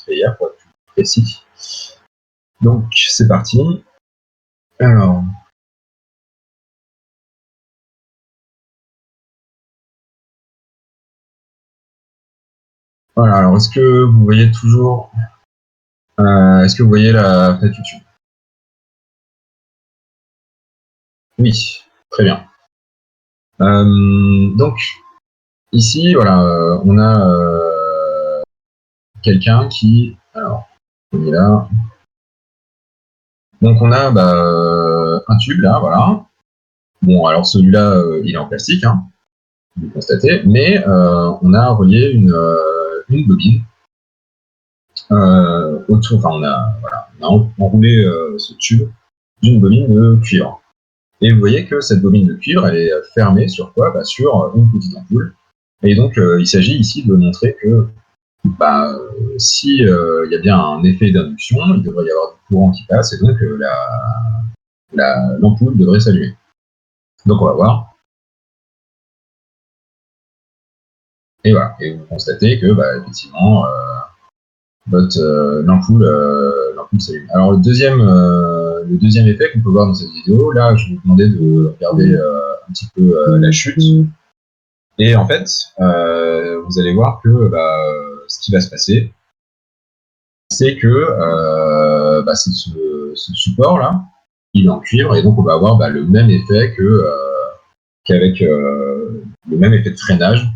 hier pour être plus précis. Donc c'est parti. Alors. Voilà, alors est-ce que vous voyez toujours. Est-ce que vous voyez la fenêtre YouTube? Oui, très bien. Donc, ici, voilà, on a quelqu'un qui. Alors, on est là. Donc, on a un tube là, voilà. Bon, alors celui-là, il est en plastique, hein, vous le constatez, mais on a relié une bobine autour. Enfin, on a enroulé ce tube d'une bobine de cuivre. Et vous voyez que cette bobine de cuivre, elle est fermée sur quoi? Sur une petite ampoule. Et donc, il s'agit ici de montrer que si il y a bien un effet d'induction, il devrait y avoir du courant qui passe, et donc l'ampoule devrait s'allumer. Donc, on va voir. Et voilà. Et vous constatez que, effectivement, l'ampoule s'allume. Alors, le deuxième effet qu'on peut voir dans cette vidéo, là, je vais vous demander de regarder un petit peu la chute. Et en fait, vous allez voir que ce qui va se passer, c'est que c'est ce support-là, il est en cuivre, et donc on va avoir le même effet qu'avec le même effet de freinage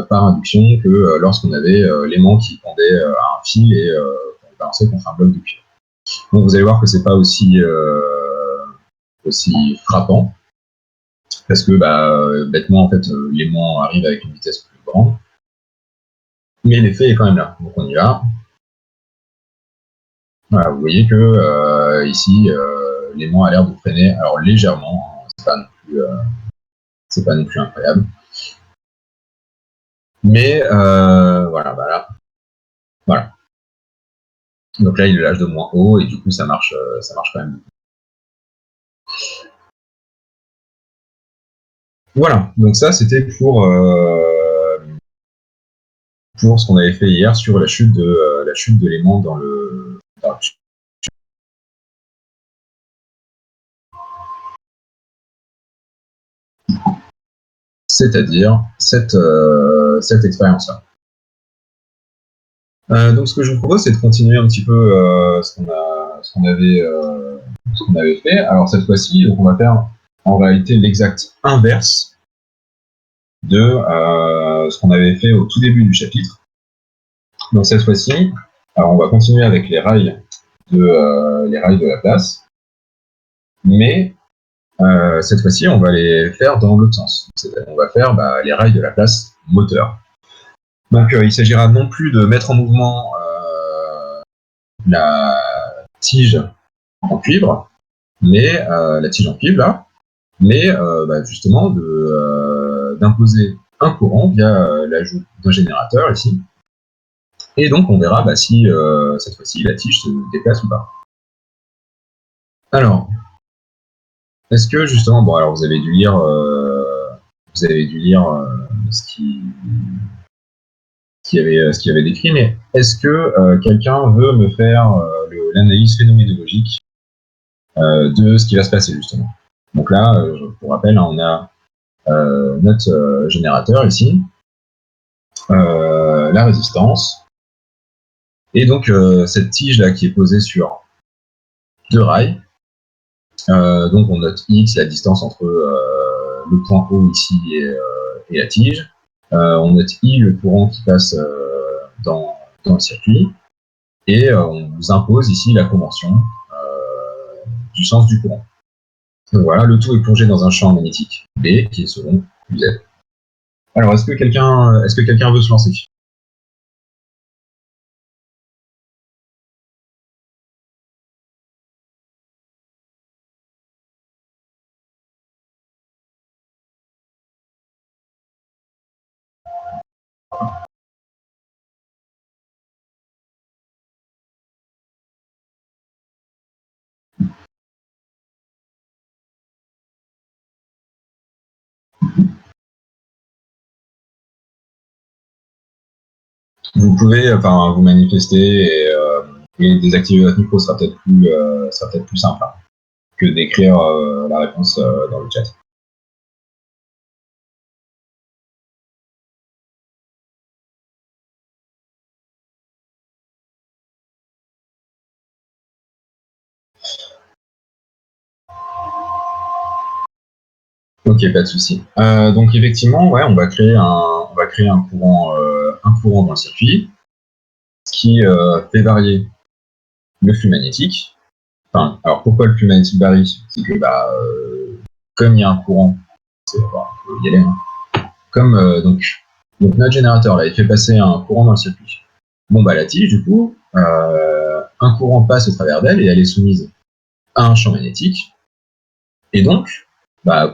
par induction que lorsqu'on avait l'aimant qui pendait à un fil et on balançait contre un bloc de cuivre. Donc vous allez voir que c'est pas aussi frappant, parce que bêtement en fait l'aimant arrive avec une vitesse plus grande, mais l'effet est quand même là. Donc on y va. Voilà, vous voyez que ici l'aimant a l'air de freiner, alors légèrement, hein, c'est pas non plus incroyable. Mais voilà. Donc là il le lâche de moins haut et du coup ça marche quand même. Voilà, donc ça c'était pour ce qu'on avait fait hier sur la chute de l'aimant dans le c'est-à-dire cette expérience-là. Donc ce que je vous propose, c'est de continuer un petit peu ce qu'on avait fait. Alors cette fois-ci, donc on va faire en réalité l'exact inverse de ce qu'on avait fait au tout début du chapitre. Donc cette fois-ci, alors on va continuer avec les rails de la place, mais cette fois-ci, on va les faire dans l'autre sens. C'est-à-dire on va faire les rails de la place moteur. Donc il s'agira non plus de mettre en mouvement la tige en cuivre, mais la tige en cuivre là, mais justement d'imposer un courant via l'ajout d'un générateur ici. Et donc on verra si cette fois-ci la tige se déplace ou pas. Alors, est-ce que justement, bon alors vous avez dû lire ce qu'il y avait décrit, mais est-ce que quelqu'un veut me faire l'analyse phénoménologique de ce qui va se passer justement? Donc là, pour rappel, on a notre générateur ici, la résistance, et donc cette tige là qui est posée sur deux rails. Donc on note X, la distance entre le point O ici et la tige. On note I, le courant qui passe dans le circuit. Et on vous impose ici la convention du sens du courant. Donc voilà, le tout est plongé dans un champ magnétique B qui est selon UZ. Alors, est-ce que quelqu'un veut se lancer? vous pouvez vous manifester et désactiver votre micro sera peut-être plus simple hein, que d'écrire la réponse dans le chat. Ok, pas de souci. Donc effectivement, ouais, on va créer un courant dans le circuit, ce qui fait varier le flux magnétique. Enfin, alors pourquoi le flux magnétique varie? C'est que comme il y a un courant, on peut y aller. Hein. Comme donc notre générateur là, il fait passer un courant dans le circuit. Bon bah la tige, du coup, un courant passe au travers d'elle et elle est soumise à un champ magnétique. Et donc,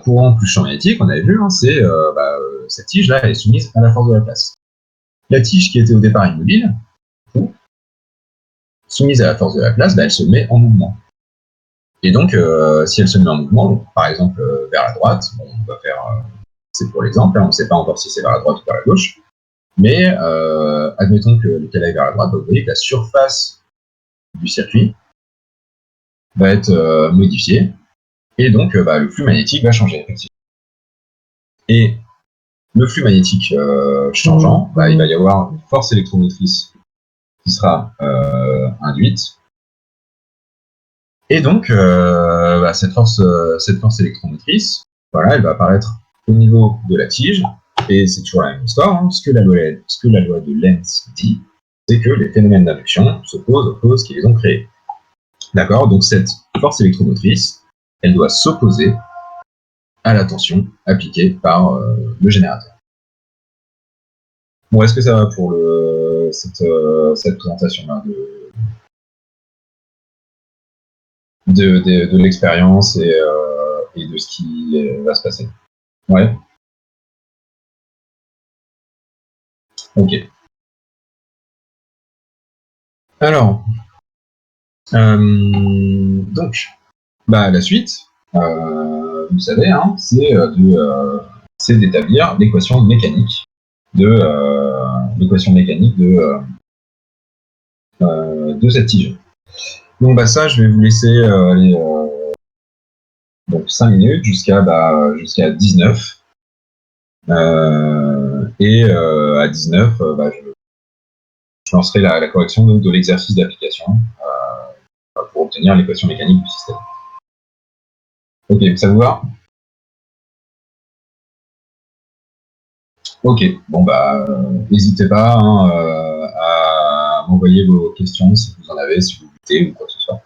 courant plus champ magnétique, on avait vu, hein, cette tige-là, elle est soumise à la force de la place. La tige qui était au départ immobile, soumise à la force de la place, elle se met en mouvement. Et donc, si elle se met en mouvement, donc, par exemple vers la droite, bon, on va faire, c'est pour l'exemple, hein, on ne sait pas encore si c'est vers la droite ou vers la gauche, mais admettons qu'elle aille vers la droite, vous voyez que la surface du circuit va être modifiée, et donc le flux magnétique va changer, effectivement. Et le flux magnétique changeant, il va y avoir une force électromotrice qui sera induite. Et donc, cette force électromotrice, voilà, elle va apparaître au niveau de la tige. Et c'est toujours la même histoire. Hein. Ce que la loi de Lenz dit, c'est que les phénomènes d'induction s'opposent aux causes qui les ont créés. D'accord? Donc cette force électromotrice, elle doit s'opposer à la tension appliquée par le générateur. Bon, est-ce que ça va pour cette présentation-là de l'expérience et de ce qui va se passer? Ouais. Ok. Alors, donc, la suite, vous savez, hein, c'est d'établir l'équation mécanique de cette tige. Donc, ça, je vais vous laisser aller donc 5 minutes jusqu'à 19. Et à 19, je lancerai la correction de l'exercice d'application pour obtenir l'équation mécanique du système. Ok, ça vous va? Ok, bon n'hésitez pas hein, à m'envoyer vos questions si vous en avez, si vous doutez ou quoi que ce soit.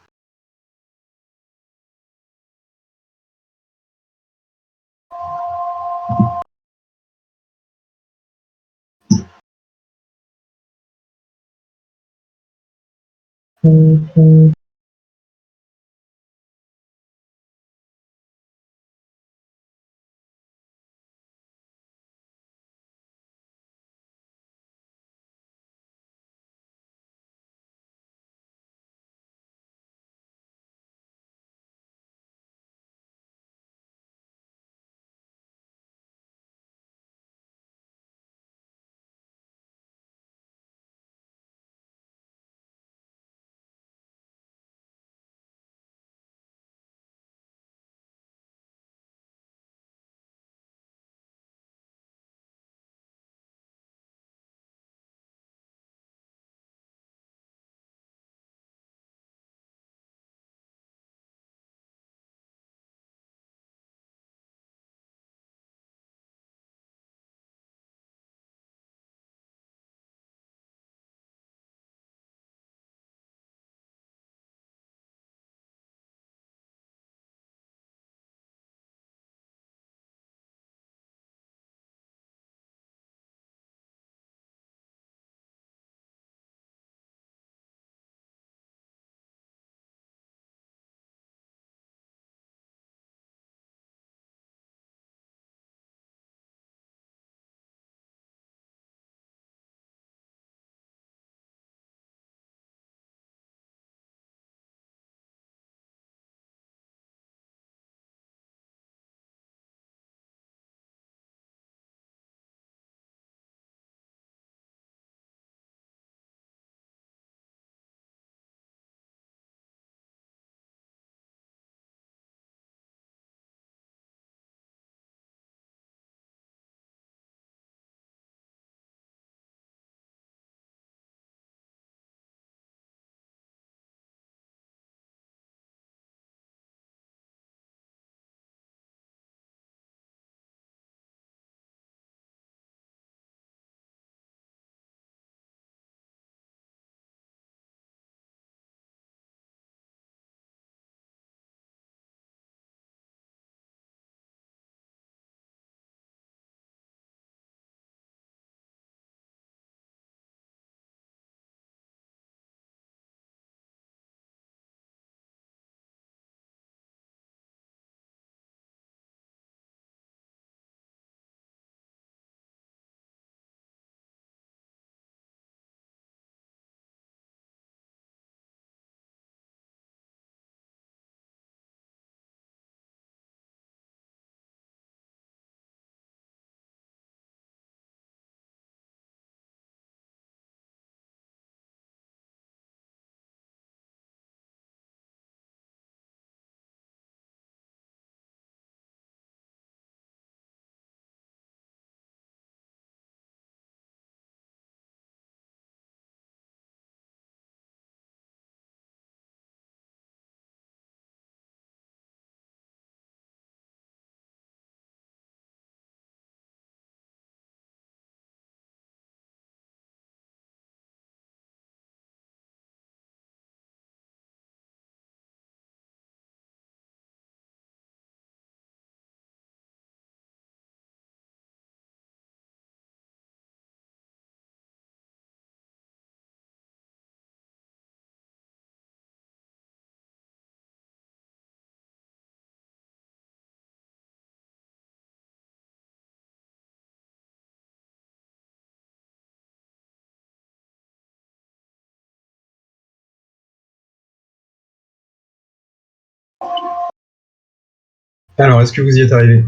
Alors, est-ce que vous y êtes arrivé?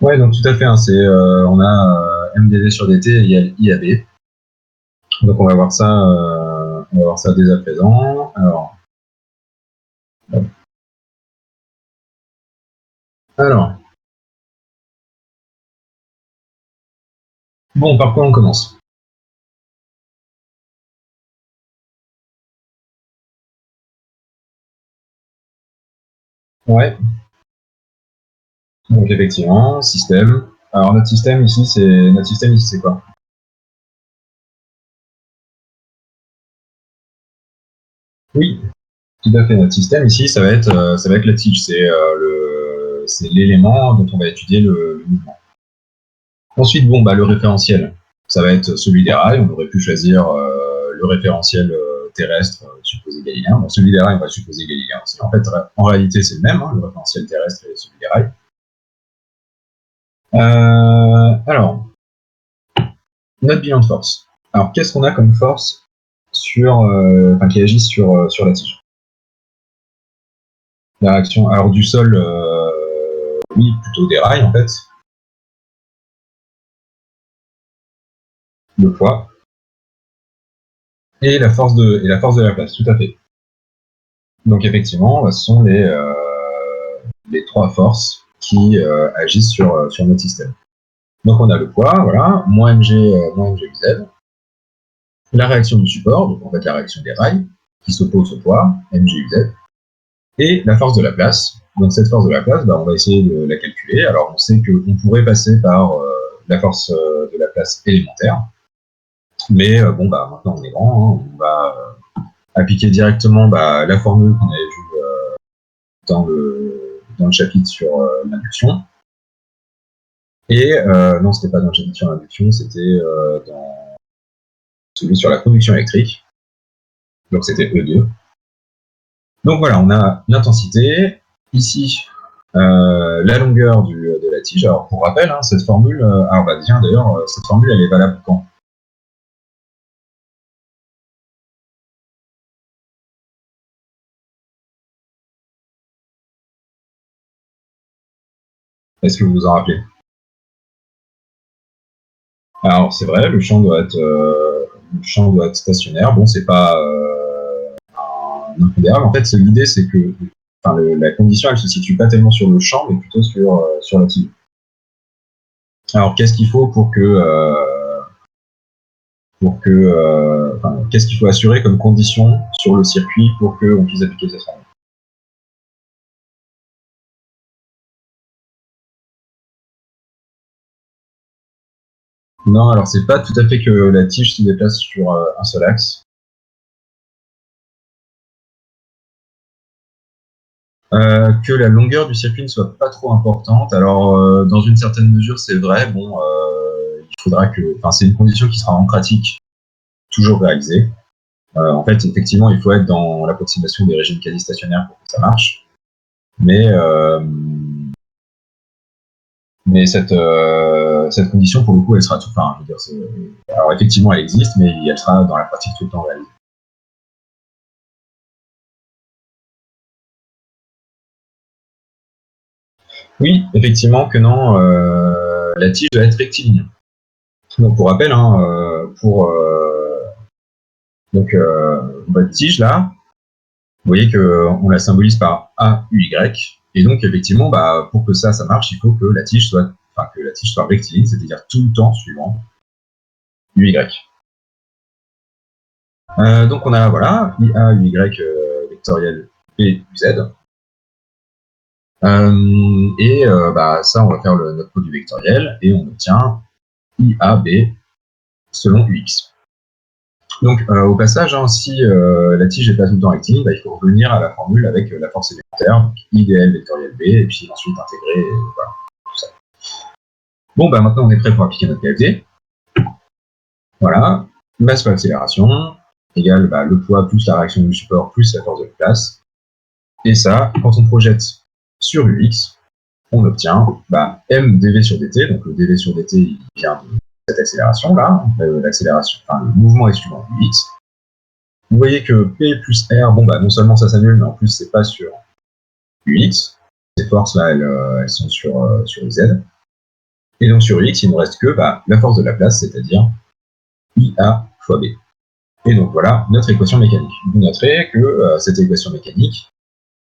Ouais, donc tout à fait. Hein, on a MDV sur DT égale IAB. Donc on va voir ça dès à présent. Alors, bon, par quoi on commence? Ouais. Donc effectivement, système. Alors notre système ici c'est quoi? Oui, tout à fait. Notre système ici, ça va être la tige. C'est l'élément dont on va étudier le mouvement. Ensuite, bon, bah, le référentiel, ça va être celui des rails. On aurait pu choisir le référentiel terrestre supposé galiléen. Bon, celui des rails, on va supposer galiléen aussi. En fait, en réalité, c'est le même, hein, le référentiel terrestre et celui des rails. Alors, notre bilan de force. Alors, qu'est-ce qu'on a comme force qui agit sur la tige? La réaction, alors du sol, oui, plutôt des rails en fait. Le poids. Et la force de la place, tout à fait. Donc effectivement, ce sont les trois forces qui agissent sur notre système. Donc on a le poids, voilà, moins mg z. La réaction du support, donc en fait la réaction des rails, qui s'oppose au poids, mg z. Et la force de la place. Donc cette force de la place, bah, on va essayer de la calculer. Alors on sait qu'on pourrait passer par la force de la place élémentaire. Mais bon, bah, maintenant on est grand, hein, on va appliquer directement la formule qu'on avait vue dans le chapitre sur l'induction. Et non, c'était pas dans le chapitre sur l'induction, c'était dans celui sur la conduction électrique. Donc c'était E2. Donc voilà, on a l'intensité. Ici, la longueur de la tige. Alors pour rappel, hein, cette formule, alors bah, tiens d'ailleurs, cette formule elle est valable quand? Est-ce que vous vous en rappelez? Alors c'est vrai, le champ doit être stationnaire. Bon, c'est pas un impondérable. En fait, l'idée c'est que la condition elle se situe pas tellement sur le champ, mais plutôt sur la tige. Alors qu'est-ce qu'il faut qu'est-ce qu'il faut assurer comme condition sur le circuit pour qu'on puisse appliquer cette formule? Non, alors c'est pas tout à fait que la tige se déplace sur un seul axe. Que la longueur du circuit ne soit pas trop importante. Alors, dans une certaine mesure, c'est vrai. Bon, il faudra c'est une condition qui sera en pratique toujours réalisée. En fait, effectivement, il faut être dans l'approximation des régimes quasi-stationnaires pour que ça marche. Mais cette condition, pour le coup, elle sera tout. Enfin, je veux dire, alors effectivement, elle existe, mais elle sera dans la pratique tout le temps réalisée. Oui, effectivement que non. La tige doit être rectiligne. Donc pour rappel, hein, votre tige là, vous voyez qu'on la symbolise par AUY. Et donc effectivement, pour que ça marche, il faut que la tige soit rectiligne, c'est-à-dire tout le temps suivant UY. Donc on a voilà IA, UY vectoriel et UZ. Ça, on va faire notre produit vectoriel et on obtient IAB selon UX. Donc, au passage, hein, si la tige n'est pas tout le temps rectiligne, bah, il faut revenir à la formule avec la force élémentaire, donc IDL vectoriel B, et puis ensuite intégrer, et voilà, tout ça. Bon, bah maintenant on est prêt pour appliquer notre KFT. Voilà, masse par accélération, égale bah, le poids plus la réaction du support plus la force de la place. Et ça, quand on projette sur UX, on obtient bah, m dv sur dt, donc le dv sur dt il vient de cette accélération là, l'accélération, enfin le mouvement est suivant UX. Vous voyez que P plus R, bon bah non seulement ça s'annule, mais en plus c'est pas sur UX. Ces forces là, elles sont sur Z. Et donc sur UX, il ne nous reste que bah, la force de la place, c'est-à-dire IA fois B. Et donc voilà notre équation mécanique. Vous noterez que cette équation mécanique,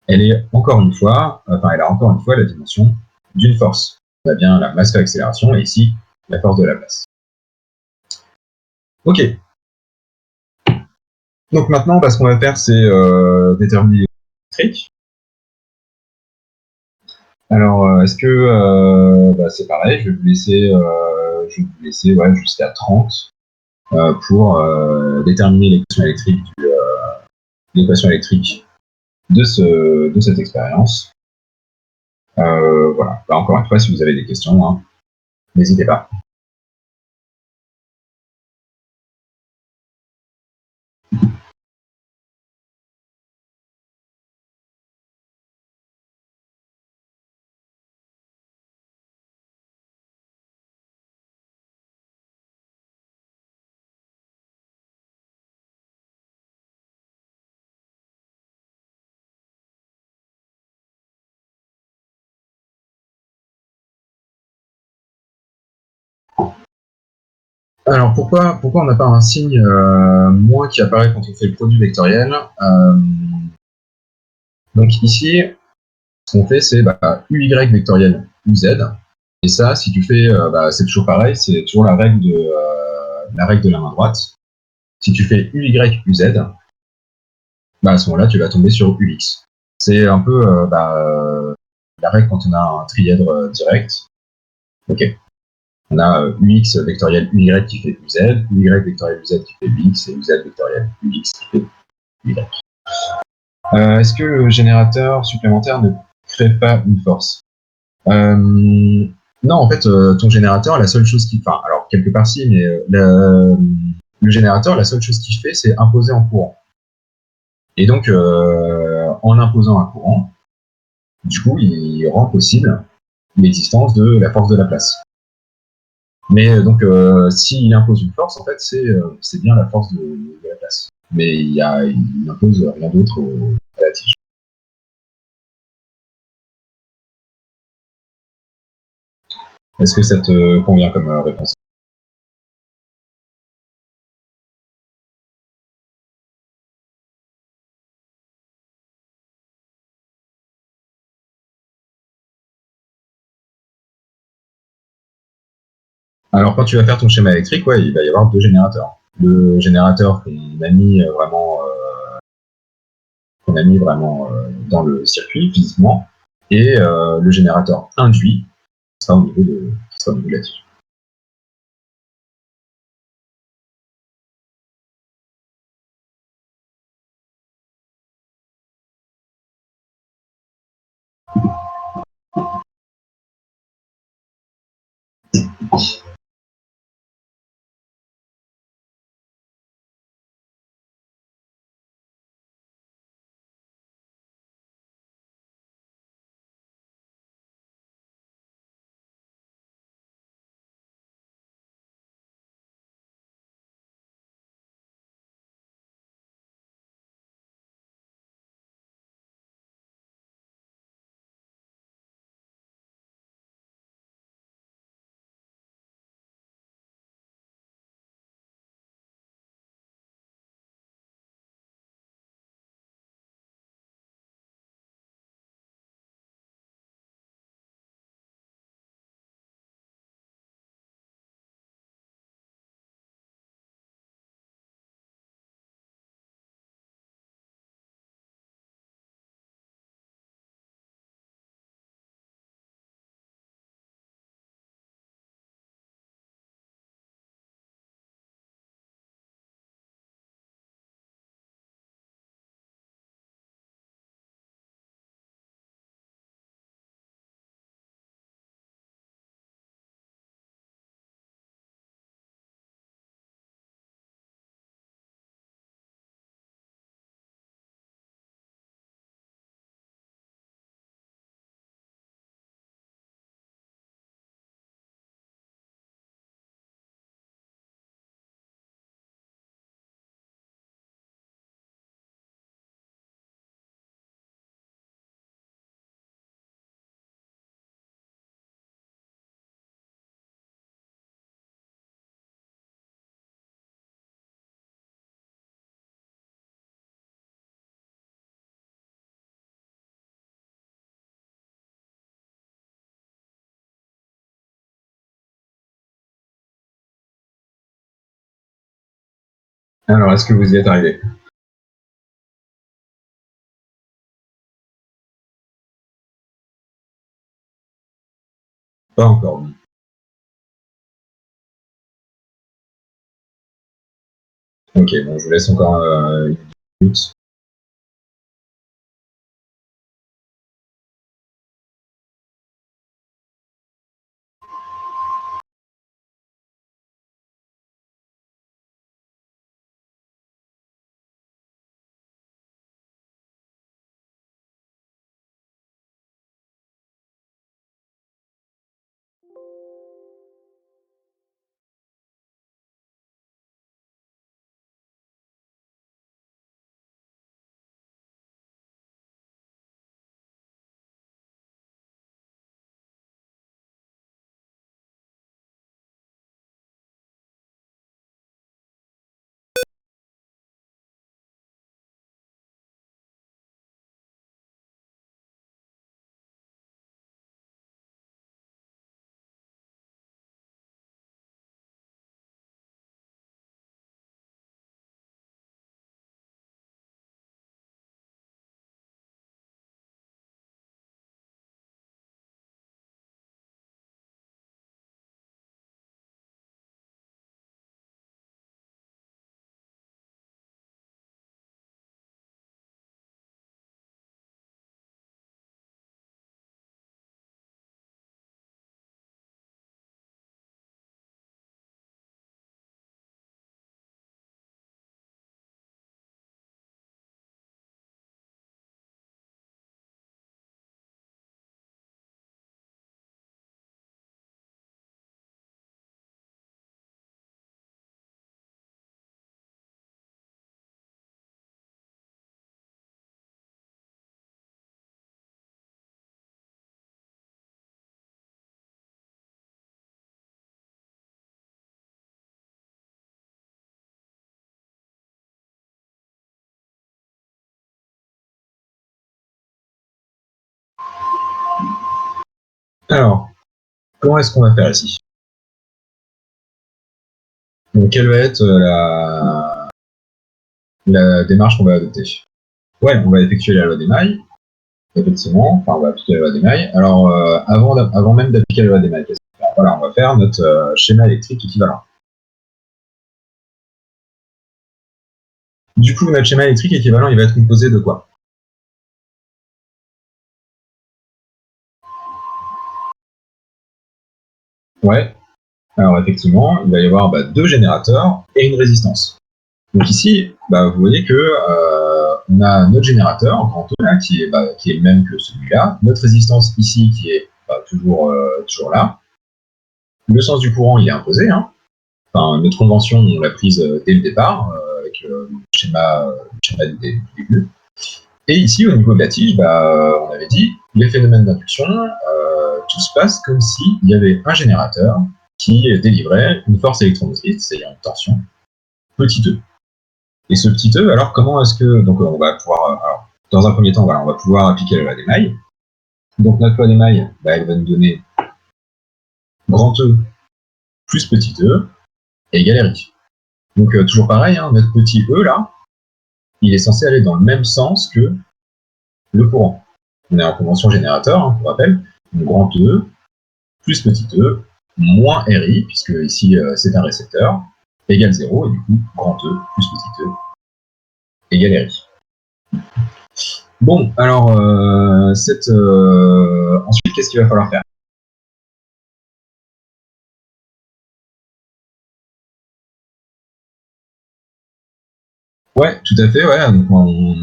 elle est encore une fois, elle a encore une fois la dimension d'une force. On a bien la masse par accélération et ici la force de la place. Ok. Donc maintenant, bah, ce qu'on va faire, c'est déterminer l'électrique. Alors, est-ce que bah, c'est pareil, je vais vous laisser ouais, jusqu'à 30 pour déterminer l'équation électrique de cette expérience. Voilà. Bah, encore une fois, si vous avez des questions, hein, n'hésitez pas. Alors pourquoi on n'a pas un signe moins qui apparaît quand on fait le produit vectoriel Donc ici, ce qu'on fait, c'est bah, UY vectoriel UZ. Et ça, si tu fais, bah, c'est toujours pareil, c'est toujours la règle de la main droite. Si tu fais UY UZ, bah, à ce moment-là, tu vas tomber sur UX. C'est un peu la règle quand on a un trièdre direct. Ok. On a UX vectoriel UY qui fait UZ, UY vectoriel UZ qui fait UX, et UZ vectoriel UX qui fait UY. Est-ce que le générateur supplémentaire ne crée pas une force Non, en fait, ton générateur, la seule chose qu'il... Enfin, alors, quelque part si, mais le générateur, la seule chose qu'il fait, c'est imposer un courant. Et donc, en imposant un courant, du coup, il rend possible l'existence de la force de la place. Mais donc, s'il impose une force, en fait, c'est bien la force de la place. Mais il n'impose rien d'autre à la tige. Est-ce que ça te convient comme réponse? Alors, quand tu vas faire ton schéma électrique, ouais, il va y avoir deux générateurs. Le générateur qu'on a mis vraiment dans le circuit physiquement, et le générateur induit qui sera au niveau de la tige. Alors, est-ce que vous y êtes arrivé? Pas encore. Ok, bon, je vous laisse encore une minute. Alors, comment est-ce qu'on va faire ici? Donc, quelle va être la démarche qu'on va adopter? Ouais, on va effectuer la loi des mailles, effectivement. Enfin, on va appliquer la loi des mailles. Alors, avant même d'appliquer la loi des mailles, qu'est-ce qu'on va faire? Voilà, on va faire notre schéma électrique équivalent. Du coup, notre schéma électrique équivalent, il va être composé de quoi? Ouais, alors effectivement, il va y avoir deux générateurs et une résistance. Donc ici, vous voyez que on a notre générateur, en grand E, là, qui est le même que celui-là, notre résistance ici qui est toujours là. Le sens du courant, il est imposé. Hein. Enfin, notre convention, on l'a prise dès le départ, avec le schéma du début. Et ici, au niveau de la tige, on avait dit, les phénomènes d'induction, tout se passe comme s'il y avait un générateur qui délivrait une force électromotrice, c'est-à-dire une tension, petit e. Et ce petit e, alors comment est-ce que... Donc on va pouvoir... Alors, dans un premier temps, voilà, on va pouvoir appliquer la loi des mailles. Donc notre loi des mailles, elle va nous donner grand E plus petit e égale RI. Donc toujours pareil, hein, notre petit e là, il est censé aller dans le même sens que le courant. On est en convention générateur, hein, pour rappel. Donc grand E plus petit e moins RI, puisque ici c'est un récepteur, égale 0, et du coup grand E plus petit e égale RI. Bon, alors ensuite, qu'est-ce qu'il va falloir faire? Ouais, tout à fait. Ouais. Donc,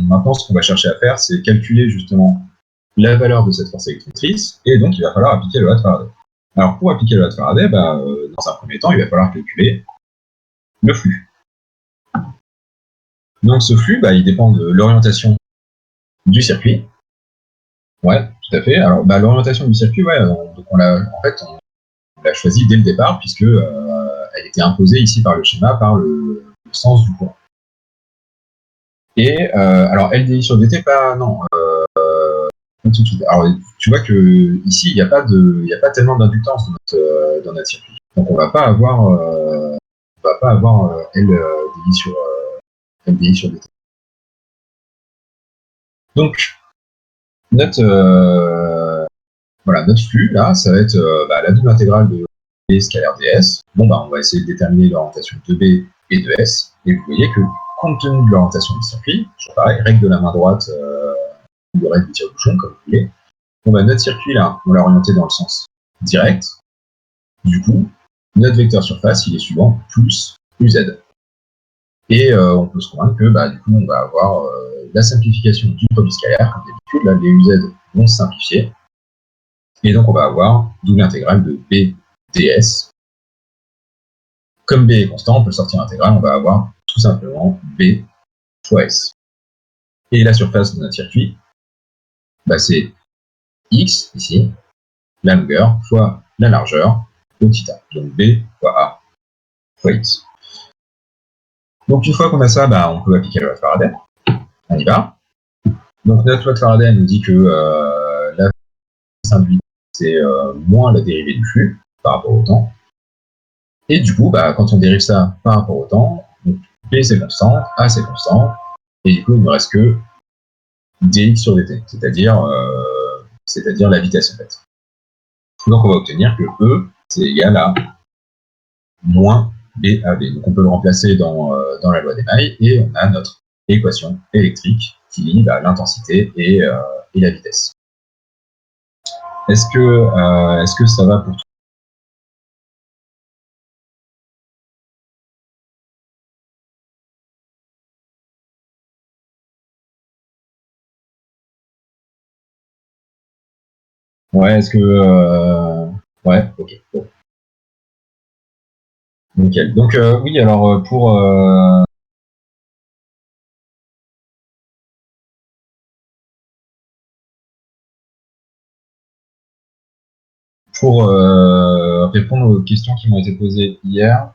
maintenant, ce qu'on va chercher à faire, c'est calculer justement la valeur de cette force électromotrice, et donc il va falloir appliquer le loi de Faraday. Alors, pour appliquer le loi de Faraday, dans un premier temps, il va falloir calculer le flux. Donc, ce flux, il dépend de l'orientation du circuit. Ouais, tout à fait. Alors, l'orientation du circuit, ouais, on l'a choisi dès le départ, puisque elle était imposée ici par le schéma, par le sens du courant. Et alors LDI sur DT, non. Alors tu vois que ici il n'y a pas tellement d'inductance dans notre circuit. Donc on va pas avoir LDI sur dx sur dt. Donc, notre flux, là, ça va être la double intégrale de b scalaire ds. Bon, on va essayer de déterminer l'orientation de b et de s. Et vous voyez que, compte tenu de l'orientation du circuit, toujours pareil, règle de la main droite ou règle du tire-bouchon, comme vous voulez, notre circuit, là, on l'a orienté dans le sens direct. Du coup, notre vecteur surface, il est suivant plus uz. Et on peut se convaincre que, du coup, on va avoir la simplification du produit scalaire, comme d'habitude. Là, les uz vont se simplifier. Et donc, on va avoir double intégrale de b ds. Comme b est constant, on peut le sortir intégrale, on va avoir tout simplement b fois s. Et la surface de notre circuit, c'est x, ici, la longueur, fois la largeur, de θ. Donc b fois a fois x. Donc une fois qu'on a ça, on peut appliquer la loi de Faraday. On y va. Donc notre loi de Faraday nous dit que la force induite, c'est moins la dérivée du flux par rapport au temps. Et du coup, quand on dérive ça par rapport au temps, donc P c'est constant, A c'est constant, et du coup il ne reste que dx sur dt, c'est-à-dire la vitesse en fait. Donc on va obtenir que E c'est égal à moins BAV. Donc on peut le remplacer dans la loi d'Emaille et on a notre équation électrique qui lie l'intensité et la vitesse. Est-ce que ça va pour toi? Ouais, est-ce que... Ouais, ok. Bon. Nickel. Donc oui, alors pour répondre aux questions qui m'ont été posées hier,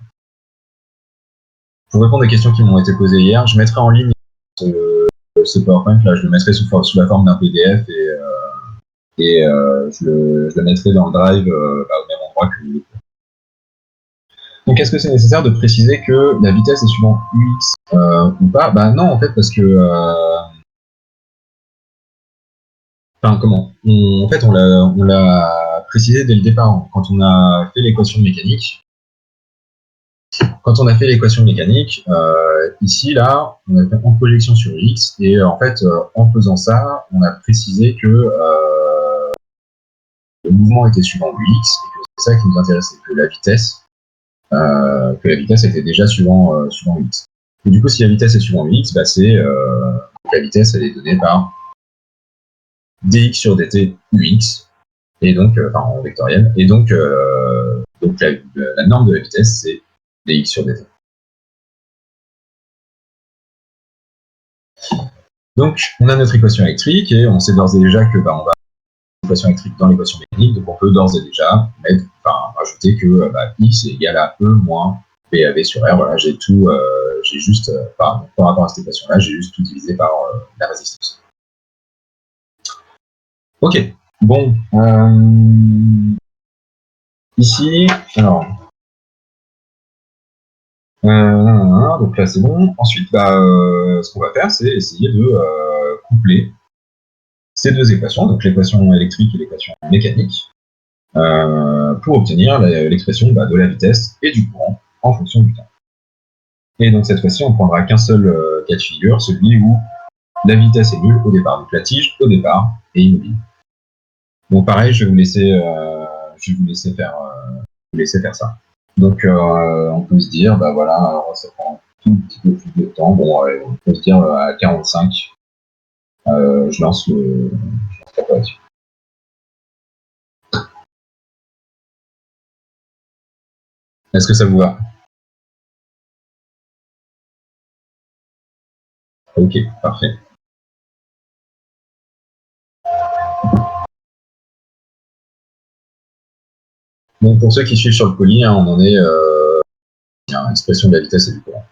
je mettrai en ligne ce PowerPoint là, je le mettrai sous la forme d'un PDF et je le mettrai dans le drive au même endroit que le. Donc est-ce que c'est nécessaire de préciser que la vitesse est suivant UX ou pas? Non en fait parce que comment en fait on l'a précisé dès le départ quand on a fait l'équation mécanique. Quand on a fait l'équation mécanique, ici, là, on a fait en projection sur X, et en fait, en faisant ça, on a précisé que le mouvement était suivant X, et que c'est ça qui nous intéressait, que la vitesse était déjà suivant X. Et du coup, si la vitesse est suivant X, la vitesse, elle est donnée par dx sur dt ux, et donc, en vectoriel, et donc la norme de la vitesse, c'est dx sur dt. Donc, on a notre équation électrique et on sait d'ores et déjà que on va l'équation électrique dans l'équation mécanique, donc on peut d'ores et déjà rajouter que X est égal à E moins PAV sur R. Voilà, j'ai tout, j'ai juste, par rapport à cette équation-là, j'ai juste tout divisé par la résistance. Ok, bon. Ici, alors. Donc là c'est bon. Ensuite, ce qu'on va faire, c'est essayer de coupler ces deux équations, donc l'équation électrique et l'équation mécanique, pour obtenir l'expression de la vitesse et du courant en fonction du temps. Et donc cette fois-ci, on ne prendra qu'un seul cas de figure, celui où la vitesse est nulle au départ. Donc la tige, au départ, est immobile. Donc pareil, je vais vous laisser faire ça. Donc on peut se dire, alors ça prend un tout petit peu plus de temps. Bon, on peut se dire à 45, je lance la correction. Est-ce que ça vous va? Ok, parfait. Donc pour ceux qui suivent sur le poly, on en est expression de la vitesse et du courant.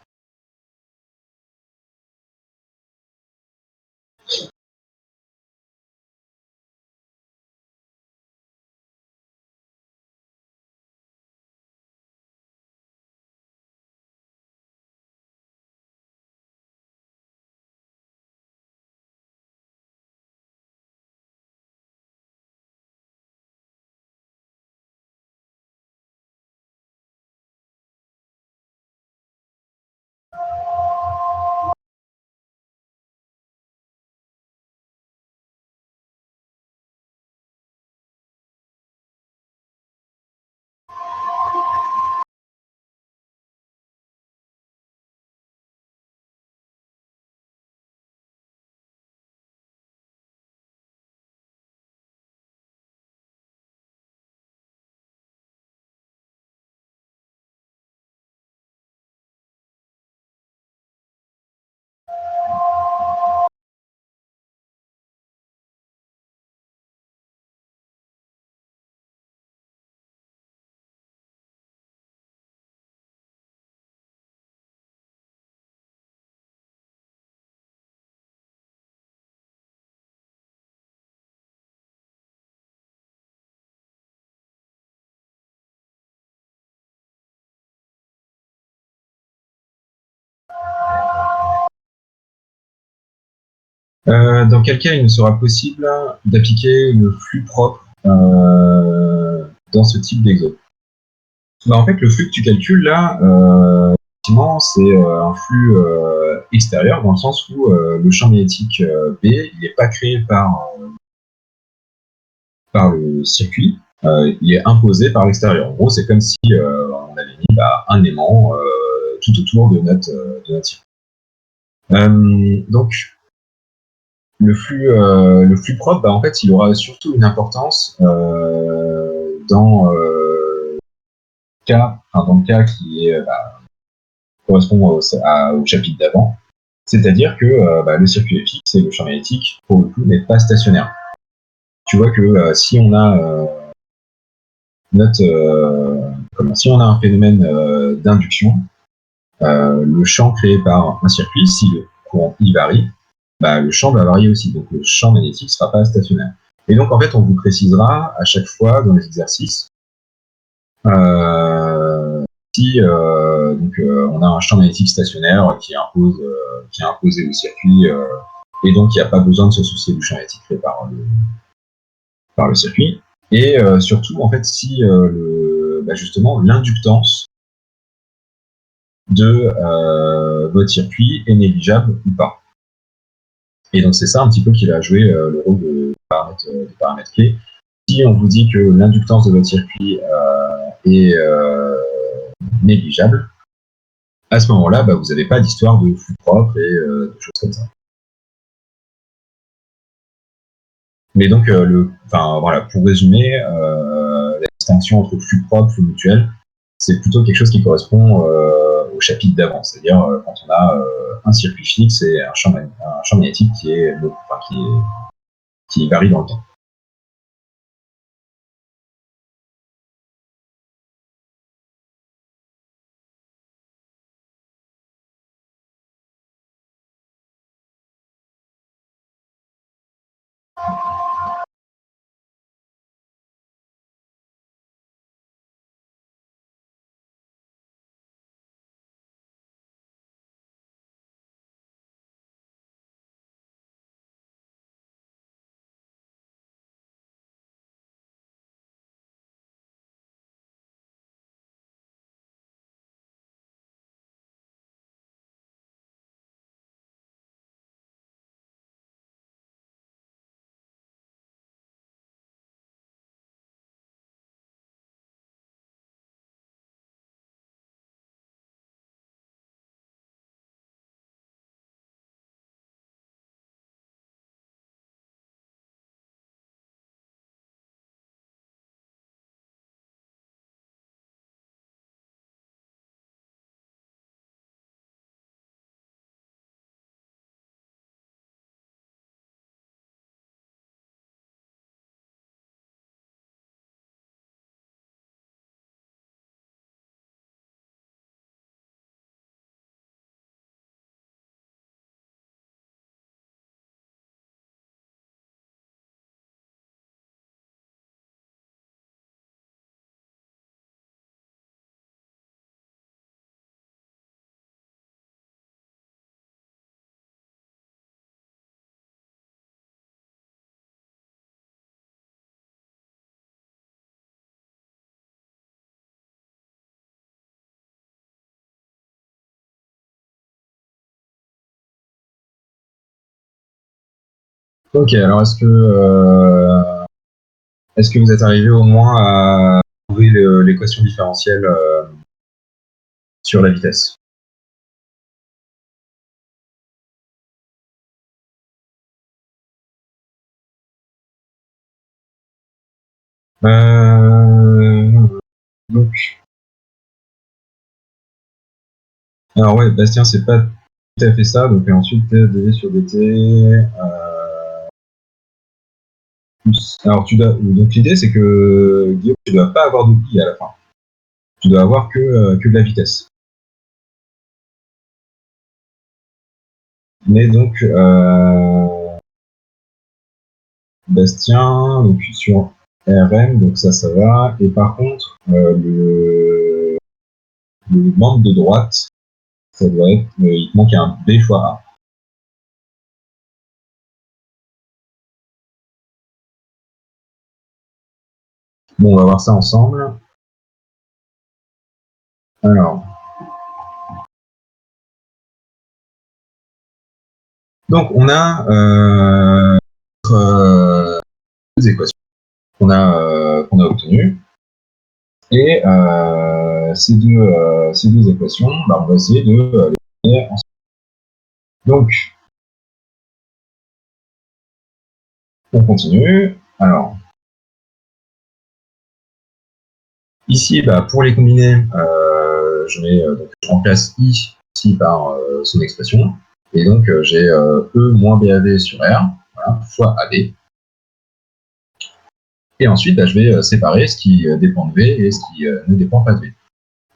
Dans quel cas il ne sera possible d'appliquer le flux propre dans ce type d'exo? Bah, en fait, le flux que tu calcules là, effectivement, c'est un flux extérieur dans le sens où le champ magnétique B, il n'est pas créé par le circuit, il est imposé par l'extérieur. En gros, c'est comme si on avait mis un aimant tout autour de notre circuit. Donc, le flux propre, en fait, il aura surtout une importance dans le cas qui est, correspond au chapitre d'avant. C'est-à-dire que le circuit est fixe et le champ magnétique, pour le coup, n'est pas stationnaire. Tu vois que si on a si on a un phénomène d'induction, le champ créé par un circuit, si le courant I varie, le champ va varier aussi. Donc le champ magnétique ne sera pas stationnaire. Et donc en fait, on vous précisera à chaque fois dans les exercices si on a un champ magnétique stationnaire qui est imposé au circuit, et donc il n'y a pas besoin de se soucier du champ magnétique créé par le circuit. Et surtout, en fait, si justement l'inductance de votre circuit est négligeable ou pas. Et donc c'est ça un petit peu qui va jouer le rôle de paramètre clé. Si on vous dit que l'inductance de votre circuit est négligeable, à ce moment-là, vous n'avez pas d'histoire de flux propre et de choses comme ça. Mais donc, pour résumer, la distinction entre flux propre et flux mutuel, c'est plutôt quelque chose qui correspond au chapitre d'avant, c'est-à-dire quand on a un circuit fixe et un champ magnétique qui varie dans le temps. Ok, alors est-ce que vous êtes arrivé au moins à trouver l'équation différentielle sur la vitesse? Donc, alors ouais, Bastien, c'est pas tout à fait ça. Donc ensuite, dv sur dt. Alors donc l'idée c'est que Guillaume, tu dois pas avoir de i à la fin. Tu dois avoir que de la vitesse. Mais donc Bastien, donc sur RM, donc ça va. Et par contre, le membre de droite, ça doit être, il te manque un B fois A. Bon, on va voir ça ensemble. Alors. Donc, on a deux équations qu'on a obtenues. Et ces deux équations, bah, on va essayer de les donner ensemble. Donc, on continue. Alors, ici, bah, pour les combiner, je remplace I ici par son expression. Et donc, j'ai E moins BAV sur R, voilà, fois AB. Et ensuite, bah, je vais séparer ce qui dépend de V et ce qui ne dépend pas de V.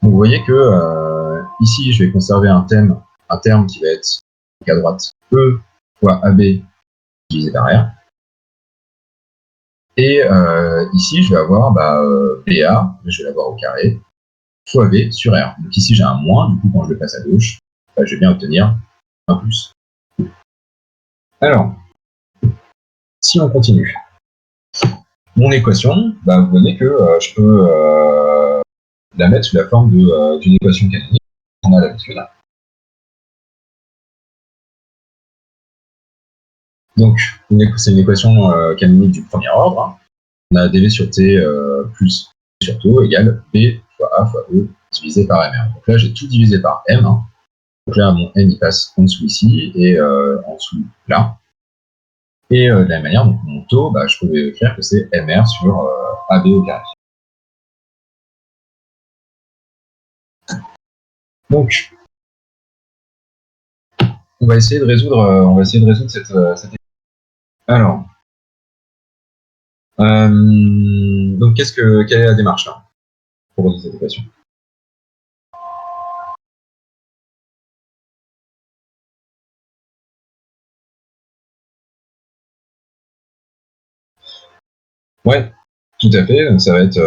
Donc, vous voyez que ici, je vais conserver un terme qui va être à droite E fois AB divisé par R. Et ici, je vais avoir BA, je vais l'avoir au carré, fois V sur R. Donc ici, j'ai un moins, du coup, quand je le passe à gauche, bah, je vais bien obtenir un plus. Alors, si on continue, mon équation, bah, vous voyez que je peux la mettre sous la forme d'une équation canonique, qu'on a l'habitude. Donc, c'est une équation canonique du premier ordre. On a dv sur t plus t sur tau égale b fois a fois e divisé par mr. Donc là, j'ai tout divisé par m. Donc là, mon n il passe en dessous ici et en dessous là. Et de la même manière, donc mon taux, bah, je peux écrire que c'est mr sur ab au carré. Donc, on va essayer de résoudre, cette équation. Alors, donc quelle est la démarche là pour résoudre cette équation? Ouais, tout à fait. Donc ça va être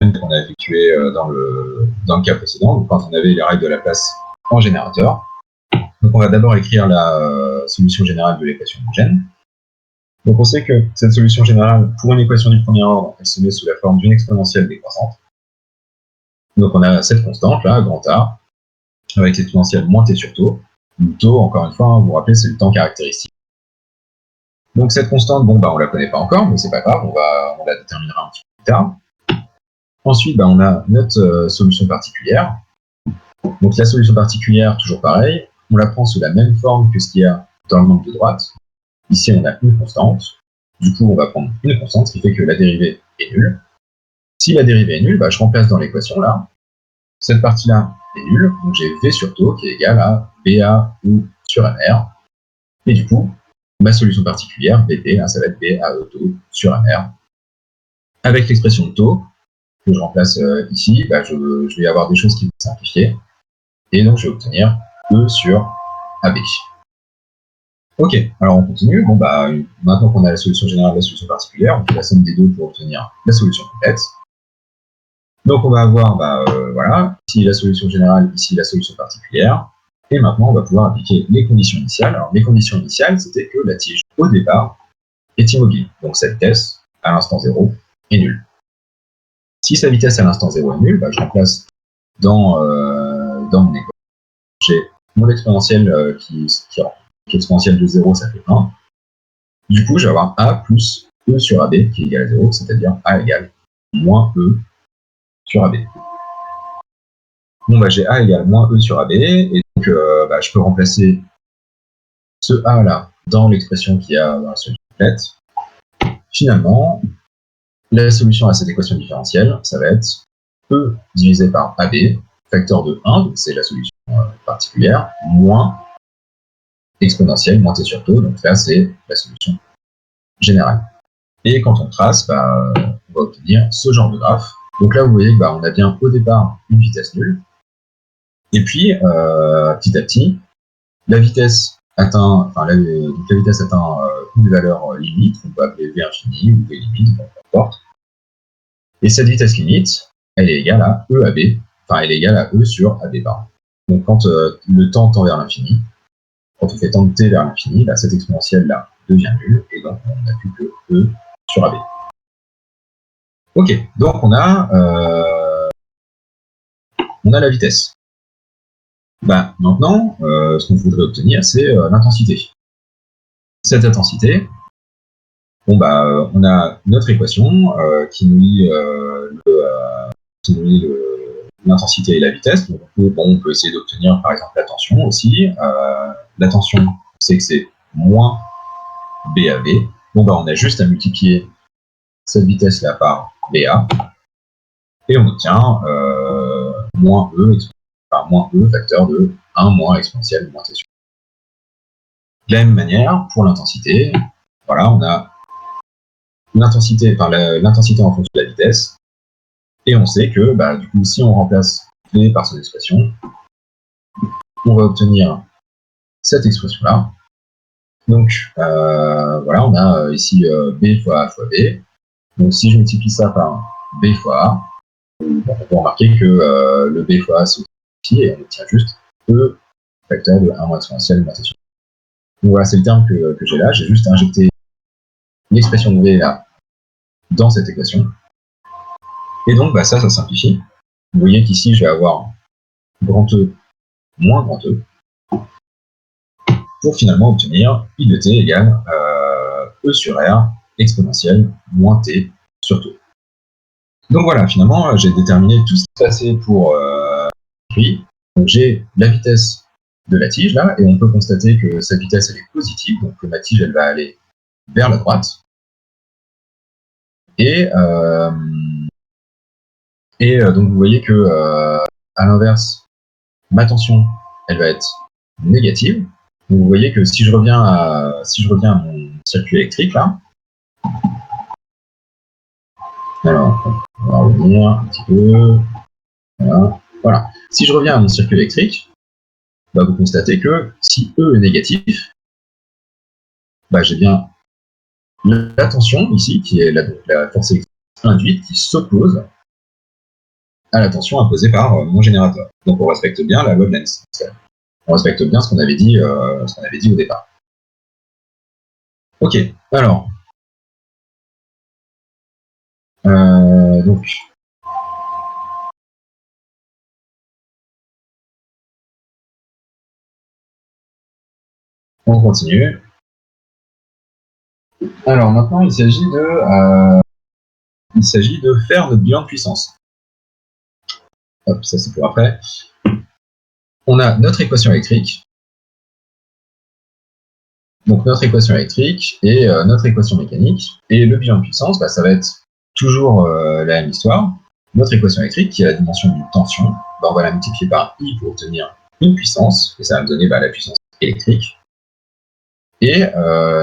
qu'on a effectué dans le cas précédent, donc quand on avait les règles de Laplace en générateur. Donc on va d'abord écrire la solution générale de l'équation homogène. Donc on sait que cette solution générale, pour une équation du premier ordre, elle se met sous la forme d'une exponentielle décroissante. Donc on a cette constante là, grand A, avec l'exponentielle moins t sur tau. Le tau, encore une fois, vous vous rappelez, c'est le temps caractéristique. Donc cette constante, bon, bah, on la connaît pas encore, mais c'est pas grave, on la déterminera un petit peu plus tard. Ensuite, bah, on a notre solution particulière. Donc la solution particulière, toujours pareil, on la prend sous la même forme que ce qu'il y a dans le nombre de droite. Ici, on a une constante. Du coup, on va prendre une constante, ce qui fait que la dérivée est nulle. Si la dérivée est nulle, bah, je remplace dans l'équation là. Cette partie-là est nulle, donc j'ai V sur tau qui est égal à BA ou sur MR. Et du coup, ma solution particulière, BP, ça va être BAE tau sur MR. Avec l'expression de tau, que je remplace ici, bah, je vais avoir des choses qui vont simplifier. Et donc, je vais obtenir E sur AB. Ok, alors on continue. Bon, bah, maintenant qu'on a la solution générale et la solution particulière, on fait la somme des deux pour obtenir la solution complète. Donc, on va avoir, voilà, ici la solution générale, ici la solution particulière. Et maintenant, on va pouvoir appliquer les conditions initiales. Alors, les conditions initiales, c'était que la tige, au départ, est immobile. Donc, sa vitesse, à l'instant 0, est nulle. Si sa vitesse à l'instant 0 est nulle, bah, je remplace dans mon équation. J'ai mon exponentielle qui exponentielle de 0, ça fait 1. Du coup, je vais avoir A plus E sur AB qui est égal à 0, c'est-à-dire A égale moins E sur AB. Bon, bah, j'ai A égale moins E sur AB, et donc je peux remplacer ce A là dans l'expression qu'il y a dans la solution complète. Finalement, la solution à cette équation différentielle, ça va être E divisé par AB, facteur de 1, donc c'est la solution particulière, moins exponentielle, moins t sur tau, donc là c'est la solution générale. Et quand on trace, on va obtenir ce genre de graphe. Donc là, vous voyez que on a bien au départ une vitesse nulle. Et puis, petit à petit, la vitesse atteint, une valeur limite, on peut appeler V infini ou V limite, peu importe. Et cette vitesse limite, elle est égale à E AB, elle est égale à E sur AB bar. Donc quand le temps tend vers l'infini, quand on fait tendre t vers l'infini, cette exponentielle-là devient nul, et donc on n'a plus que E sur AB. Ok, donc on a la vitesse. Bah, maintenant, ce qu'on voudrait obtenir, c'est l'intensité. Cette intensité, bon bah, on a notre équation qui nous lie l'intensité et la vitesse. Donc, bon, on peut essayer d'obtenir par exemple la tension aussi. La tension, on sait que c'est moins BAV. Bon bah, on a juste à multiplier cette vitesse-là par BA et on obtient moins E facteur de 1 moins exponentielle moins T sur. De la même manière, pour l'intensité, voilà, on a l'intensité en fonction de la vitesse, et on sait que, bah, du coup, si on remplace V par son expression, on va obtenir cette expression-là. Donc, voilà, on a ici B fois A fois B. Donc, si je multiplie ça par B fois A, on peut remarquer que le B fois A se multiplie et on obtient juste E facteur de 1 moins exponentielle moins T sur. Donc voilà, c'est le terme que j'ai là. J'ai juste injecté l'expression de V là dans cette équation. Et donc, bah, ça simplifie. Vous voyez qu'ici, je vais avoir grand E moins grand E pour finalement obtenir I de T égale E sur R exponentielle moins T sur T. Donc voilà, finalement, j'ai déterminé tout ce qui se passait pour prix. Donc j'ai la vitesse de la tige là, et on peut constater que cette vitesse elle est positive, donc que ma tige elle va aller vers la droite. Et donc vous voyez que à l'inverse, ma tension elle va être négative. Donc vous voyez que si je reviens à mon circuit électrique là, alors on va revenir un petit peu. Voilà. Si je reviens à mon circuit électrique, bah, vous constatez que si E est négatif, bah, j'ai bien la tension ici, qui est la force électrique induite, qui s'oppose à la tension imposée par mon générateur. Donc on respecte bien la loi de Lenz. On respecte bien ce qu'on avait dit au départ. Ok, alors. Donc. On continue. Alors maintenant, il s'agit de faire notre bilan de puissance. Hop, ça c'est pour après. On a notre équation électrique. Donc notre équation électrique et notre équation mécanique. Et le bilan de puissance, bah, ça va être toujours la même histoire. Notre équation électrique, qui est la dimension d'une tension, bah, on va la multiplier par I pour obtenir une puissance, et ça va me donner bah, la puissance électrique. Et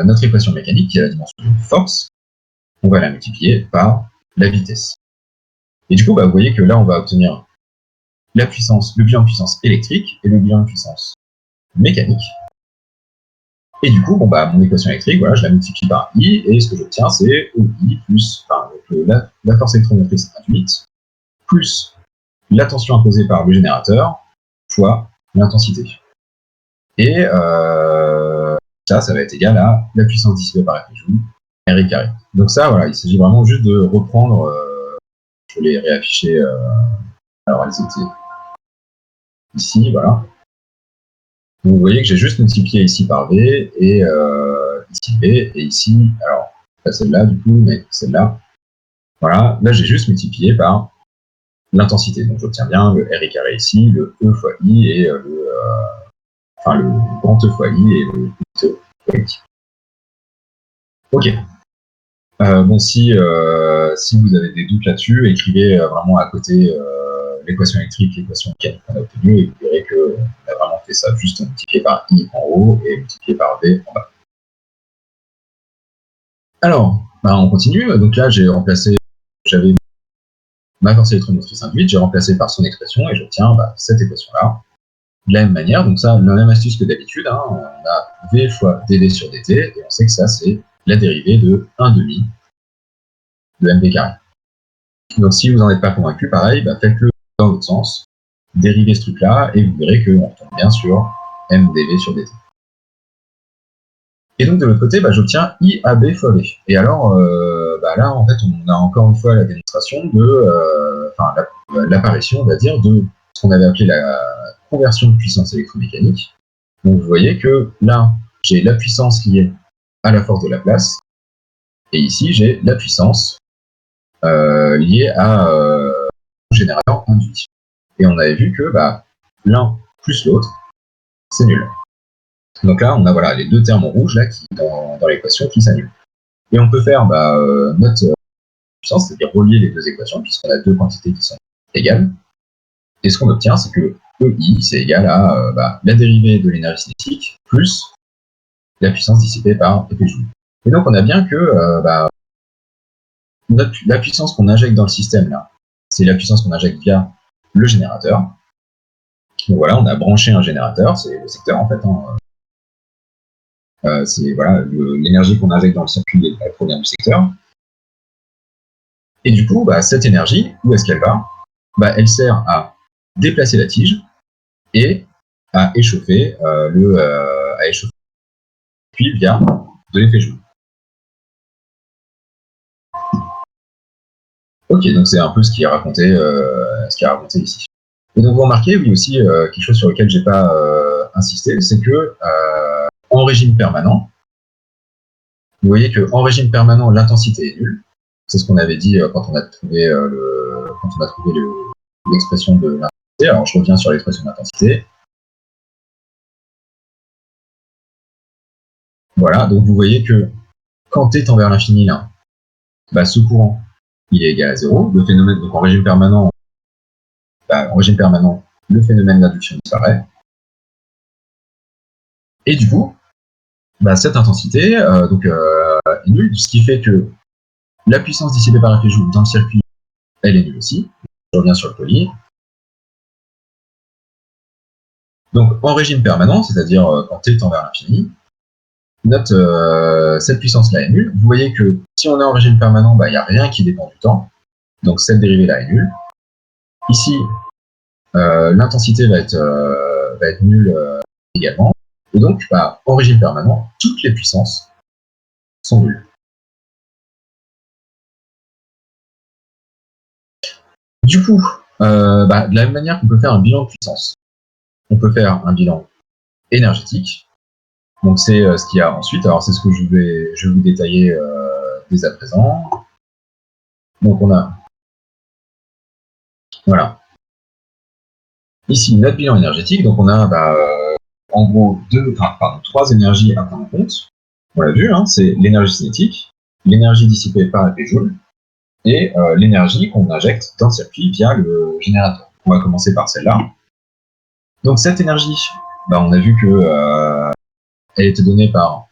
notre équation mécanique, qui est la dimension d'une force, on va la multiplier par la vitesse. Et du coup, bah, vous voyez que là, on va obtenir la puissance, le bilan de puissance électrique et le bilan de puissance mécanique. Et du coup, bon, bah, mon équation électrique, voilà, je la multiplie par I, et ce que j'obtiens, c'est EI plus la force électromotrice induite, plus la tension imposée par le générateur, fois l'intensité. Et ça va être égal à la puissance dissipée par effet Joule, RI carré. Donc ça, voilà, il s'agit vraiment juste de reprendre, je vais les réafficher, alors elles étaient ici, voilà. Donc, vous voyez que j'ai juste multiplié ici par V, et ici V, et ici, alors, pas celle-là du coup, mais celle-là. Voilà, là j'ai juste multiplié par l'intensité. Donc j'obtiens bien le RI carré ici, le E fois I, et le grand E fois I, et le petit E fois I. Ok. Bon, si vous avez des doutes là-dessus, écrivez vraiment à côté l'équation électrique, l'équation mécanique qu'on a obtenue, et vous verrez qu'on a vraiment fait ça juste multiplié par I en haut et multiplié par V en bas. Alors, bah, on continue. Donc là, j'avais ma force électromotrice induite, j'ai remplacé par son expression et j'obtiens cette équation-là. De la même manière, donc ça, la même astuce que d'habitude, hein, on a V fois dV sur dt, et on sait que ça, c'est la dérivée de 1/2 de mv carré. Donc si vous n'en êtes pas convaincu, pareil, faites-le dans l'autre sens, dérivez ce truc-là, et vous verrez qu'on retombe bien sur mdv sur dt. Et donc de l'autre côté, j'obtiens IAB fois V. Et alors, là, en fait, on a encore une fois la démonstration de, l'apparition, on va dire, de ce qu'on avait appelé la conversion de puissance électromécanique. Donc vous voyez que là, j'ai la puissance liée à la force de Laplace, et ici, j'ai la puissance liée à un générateur induit. Et on avait vu que l'un plus l'autre, c'est nul. Donc là, on a les deux termes en rouge là, qui, dans l'équation qui s'annulent. Et on peut faire notre puissance, c'est-à-dire relier les deux équations, puisqu'on a deux quantités qui sont égales. Et ce qu'on obtient, c'est que EI, c'est égal à la dérivée de l'énergie cinétique plus la puissance dissipée par épée joule. Et donc on a bien que la puissance qu'on injecte dans le système, là, c'est la puissance qu'on injecte via le générateur. Donc voilà, on a branché un générateur, c'est le secteur en fait. C'est l'énergie qu'on injecte dans le circuit, elle provient du secteur. Et du coup, cette énergie, où est-ce qu'elle va? Elle sert à déplacer la tige et à échauffer puis via de l'effet Joule. Ok, donc c'est un peu ce qui est raconté ici. Et donc vous remarquez, oui aussi, quelque chose sur lequel j'ai pas insisté, c'est que en régime permanent, vous voyez qu'en régime permanent, l'intensité est nulle. C'est ce qu'on avait dit quand on a trouvé l'expression de l'intensité. Alors je reviens sur l'expression d'intensité. Voilà, donc vous voyez que quand t tend vers l'infini là, ce courant il est égal à 0. Le phénomène, donc en régime permanent, le phénomène d'induction disparaît. Et du coup, cette intensité est nulle, ce qui fait que la puissance dissipée par l'effet Joule dans le circuit, elle est nulle aussi. Je reviens sur le poly. Donc en régime permanent, c'est-à-dire quand t tend vers l'infini, cette puissance-là est nulle. Vous voyez que si on est en régime permanent, il n'y a rien qui dépend du temps. Donc cette dérivée-là est nulle. Ici, l'intensité va être nulle également. Et donc, en régime permanent, toutes les puissances sont nulles. Du coup, de la même manière qu'on peut faire un bilan de puissance, on peut faire un bilan énergétique. Donc c'est ce qu'il y a ensuite. Alors c'est ce que je vais vous détailler dès à présent. Donc on a, voilà, ici notre bilan énergétique. Donc on a en gros trois énergies à prendre en compte. On l'a vu, hein, c'est l'énergie cinétique, l'énergie dissipée par épée Joule et l'énergie qu'on injecte dans le circuit via le générateur. On va commencer par celle-là. Donc cette énergie, on a vu que elle était donnée par,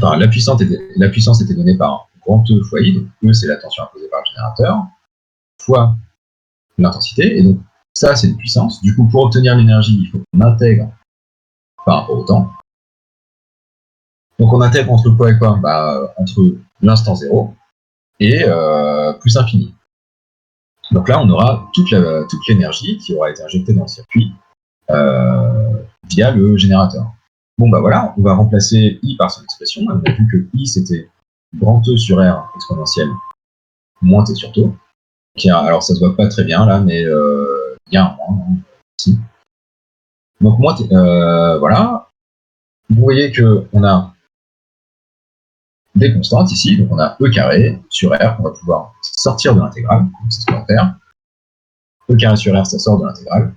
la puissance était donnée par grand E fois I, donc E c'est la tension imposée par le générateur, fois l'intensité, et donc ça c'est une puissance. Du coup, pour obtenir l'énergie, il faut qu'on intègre par rapport au temps. Donc on intègre entre quoi et quoi? Entre l'instant 0 et plus infini. Donc là, on aura toute l'énergie qui aura été injectée dans le circuit via le générateur. Bon voilà, on va remplacer I par son expression. On a vu que I c'était grand E sur R exponentielle moins T sur tau. Alors ça se voit pas très bien là, mais il y a un moins ici. Donc moins T, voilà. Vous voyez qu'on a des constantes ici, donc on a E carré sur R qu'on va pouvoir sortir de l'intégrale, c'est ce qu'on va faire. E carré sur R ça sort de l'intégrale.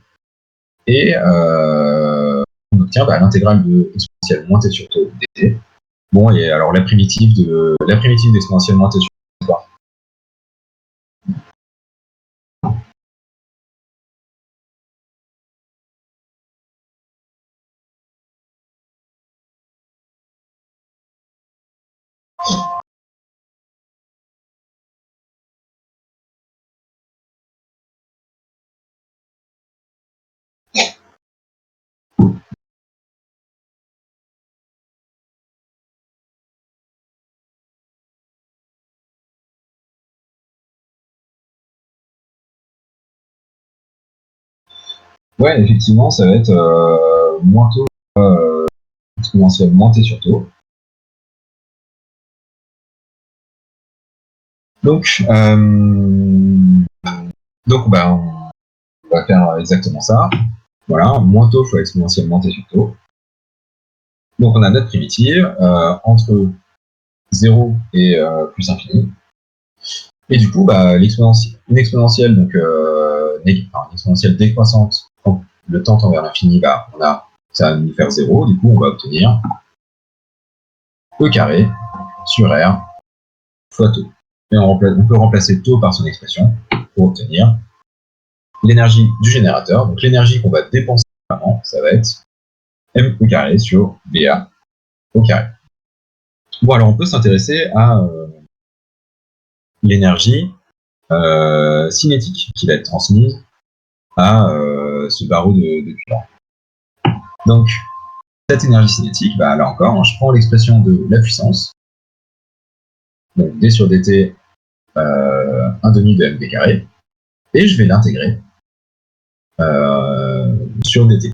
Et on obtient l'intégrale de exponentielle moins T sur tau dt. Bon, et alors la primitive d'exponentielle moins T sur tau. Ouais, effectivement, ça va être moins tau exponentielle moins T sur tau. Donc, bah, on va faire exactement ça. Voilà, moins taux fois exponentielle t sur taux. Donc on a notre primitive entre 0 et plus infini. Et du coup, bah, une exponentielle, donc une exponentielle décroissante, quand le temps tend vers l'infini, bah, ça va nous faire 0. Du coup, on va obtenir E carré sur R fois taux. Et on peut remplacer taux par son expression pour obtenir l'énergie du générateur. Donc l'énergie qu'on va dépenser vraiment, ça va être M au carré sur VA au carré. Bon, alors on peut s'intéresser à l'énergie cinétique qui va être transmise à ce barreau de Coulomb. Donc, cette énergie cinétique, bah, là encore, je prends l'expression de la puissance, donc d sur dt 1 demi de mv carré, et je vais l'intégrer sur dt.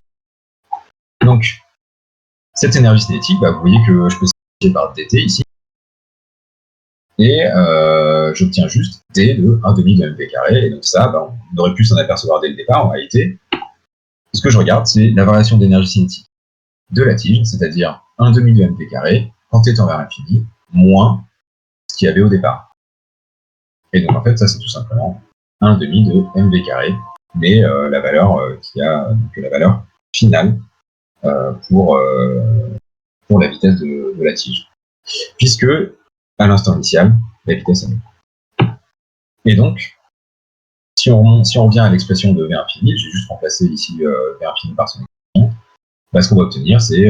Donc, cette énergie cinétique, bah, vous voyez que je peux simplifier par dt ici, et j'obtiens juste d de 1 demi de mv carré, et donc ça, bah, on aurait pu s'en apercevoir dès le départ, en réalité. Ce que je regarde, c'est la variation d'énergie cinétique de la tige, c'est-à-dire 1 demi de mv carré, quand t tend vers l'infini, moins ce qu'il y avait au départ. Et donc en fait, ça c'est tout simplement 1 demi de mv carré, mais la valeur donc la valeur finale pour la vitesse de la tige. Puisque, à l'instant initial, la vitesse est nulle. Et donc, si on revient à l'expression de V infini, j'ai juste remplacé ici V infini par son expression, bah, ce qu'on va obtenir, c'est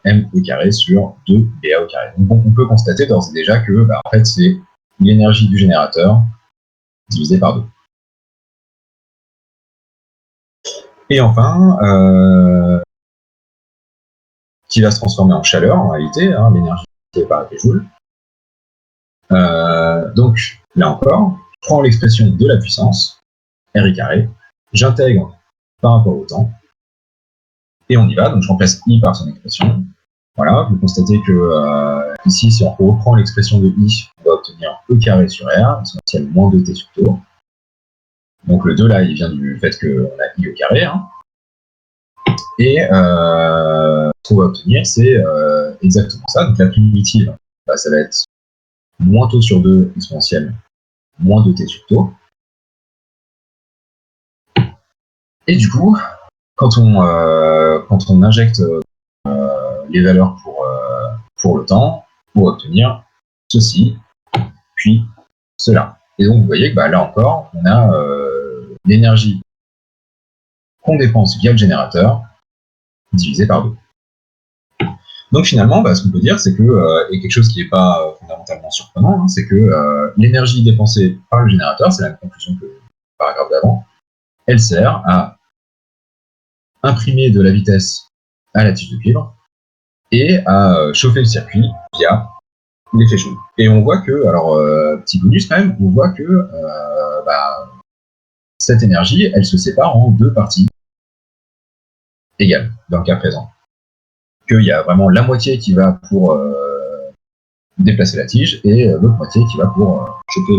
M au carré sur 2BA au carré. Donc bon, on peut constater d'ores et déjà que bah, en fait, c'est l'énergie du générateur divisée par 2. Et enfin, qui va se transformer en chaleur en réalité, hein, l'énergie par joule. Donc là encore, je prends l'expression de la puissance, R carré, j'intègre par rapport au temps, et on y va, donc je remplace I par son expression. Voilà, vous constatez que ici, si on reprend l'expression de I, on va obtenir E carré sur R, exponentielle moins 2t sur taux. Donc le 2 là, il vient du fait qu'on a I au carré. Hein. Et ce qu'on va obtenir, c'est exactement ça. Donc la primitive, bah, ça va être moins taux sur 2 exponentielle moins 2t sur taux. Et du coup, quand on injecte les valeurs pour le temps, pour obtenir ceci, puis cela. Et donc vous voyez que bah, là encore, on a l'énergie qu'on dépense via le générateur divisé par 2. Donc finalement, bah, ce qu'on peut dire, c'est que, et quelque chose qui n'est pas fondamentalement surprenant, hein, c'est que l'énergie dépensée par le générateur, c'est la même conclusion que le paragraphe d'avant, elle sert à imprimer de la vitesse à la tige de cuivre et à chauffer le circuit via l'effet Joule. Et on voit que, alors petit bonus quand même, on voit que bah, cette énergie, elle se sépare en deux parties égales, dans le cas présent. Qu'il y a vraiment la moitié qui va pour déplacer la tige et l'autre moitié qui va pour choper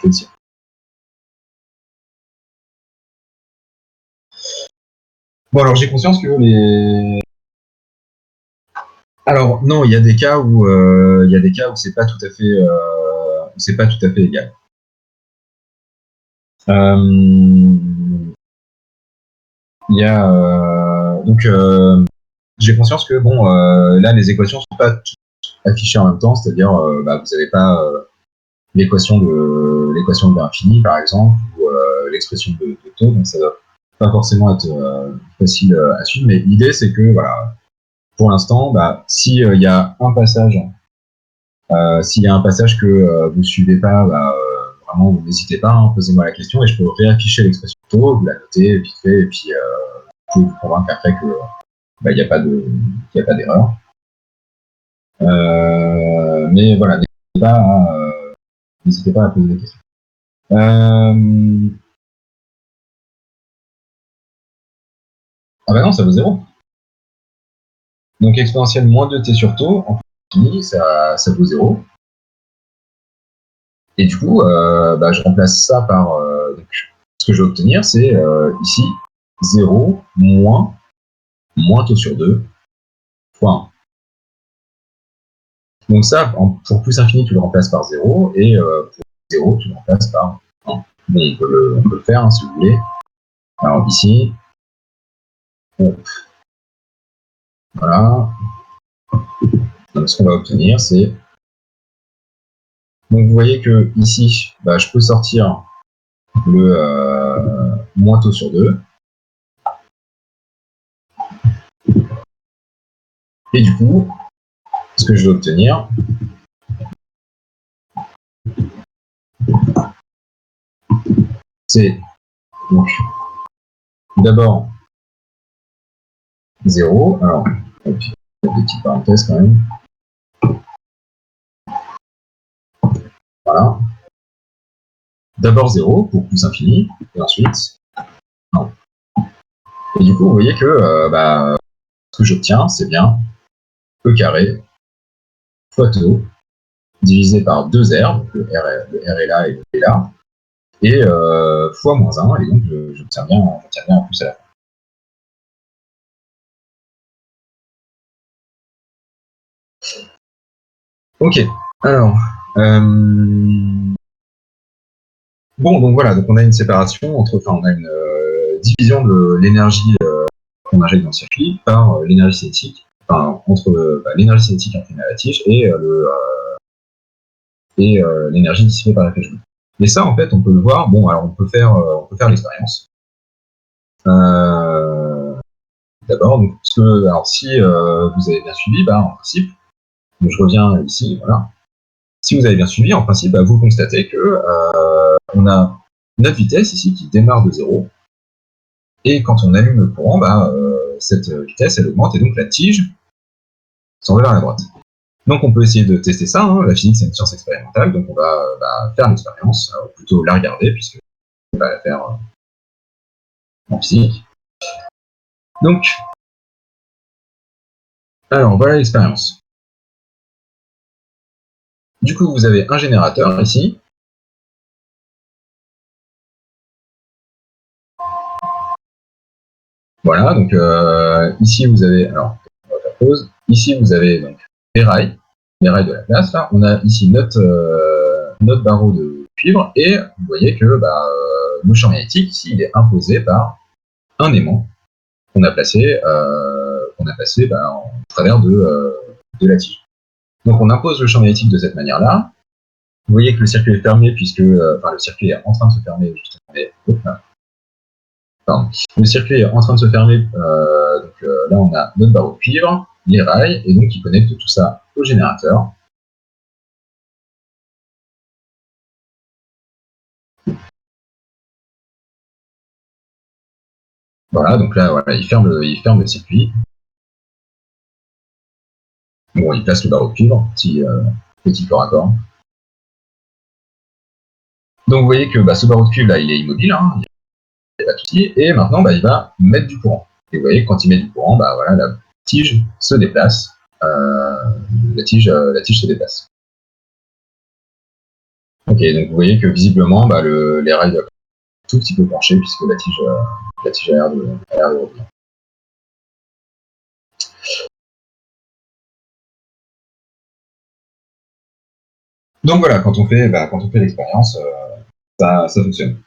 le circuit. Bon, alors j'ai conscience que les... Alors non, il y a des cas où c'est pas tout à fait égal. Il y a donc j'ai conscience que bon là les équations sont pas toutes affichées en même temps, c'est-à-dire bah, vous n'avez pas l'équation de l'infini par exemple ou l'expression de taux, donc ça doit pas forcément être facile à suivre, mais l'idée c'est que voilà, pour l'instant, bah, s'il y a un passage que vous suivez pas, bah, vraiment n'hésitez pas, hein, posez-moi la question et je peux réafficher l'expression de taux, vous la notez vite fait et puis je peux vous convaincre après que il n'y a pas d'erreur. Mais voilà, n'hésitez pas à poser des questions. Ah bah non, ça vaut 0. Donc exponentielle moins 2t sur taux, en fini, ça vaut 0. Et du coup, je remplace ça par... donc, ce que je vais obtenir, c'est ici 0 moins taux sur 2 fois 1. Donc ça, pour plus infini, tu le remplaces par 0, et pour 0, tu le remplaces par 1. Bon, on peut le faire, hein, si vous voulez. Alors ici, voilà. Donc ce qu'on va obtenir, c'est... Donc vous voyez que ici, je peux sortir le moins taux sur 2. Et du coup, ce que je vais obtenir, c'est donc d'abord 0. Alors, et puis, des petites parenthèses quand même. Voilà. D'abord 0 pour plus infini, et ensuite 1. Et du coup, vous voyez que ce que j'obtiens, c'est bien E carré fois taux divisé par 2R, donc le R est là et le R est là, et fois moins 1, et donc j'obtiens bien un plus à la fin. Ok, alors... bon, donc voilà, donc on a une séparation on a une division de l'énergie qu'on injecte dans le circuit par l'énergie cinétique, entre l'énergie cinétique imprimée à la tige et l'énergie dissipée par la flèche bleue. Mais ça, en fait, on peut le voir. Bon, alors on peut faire l'expérience. D'abord, donc, alors si vous avez bien suivi, en principe, donc je reviens ici, voilà. Si vous avez bien suivi, en principe, vous constatez que on a notre vitesse ici qui démarre de 0. Et quand on allume le courant, cette vitesse, elle augmente, et donc la tige s'en va vers la droite. Donc on peut essayer de tester ça, hein. La physique c'est une science expérimentale, donc on va faire l'expérience, ou plutôt la regarder, puisque on va la faire en physique. Donc, alors voilà l'expérience. Du coup, vous avez un générateur ici. Voilà, donc ici vous avez, alors on va faire pause, ici vous avez donc les rails de la place, là. On a ici notre barreau de cuivre, et vous voyez que le champ magnétique ici il est imposé par un aimant qu'on a placé en travers de la tige. Donc on impose le champ magnétique de cette manière-là. Vous voyez que le circuit est fermé puisque le circuit est en train de se fermer justement. Le circuit est en train de se fermer, donc là on a notre barreau de cuivre, les rails, et donc qui connectent tout ça au générateur. Voilà, donc là voilà, il ferme le circuit. Bon, il place le barreau de cuivre, petit fort raccord. Donc vous voyez que ce barreau de cuivre là il est immobile, hein, il n'y a pas de souci, et maintenant il va mettre du courant. Et vous voyez que quand il met du courant, voilà, la tige se déplace. La tige se déplace. Ok, donc vous voyez que visiblement les rails doivent tout petit peu pencher puisque la tige a l'air de revenir. Donc voilà, quand on fait l'expérience, ça fonctionne.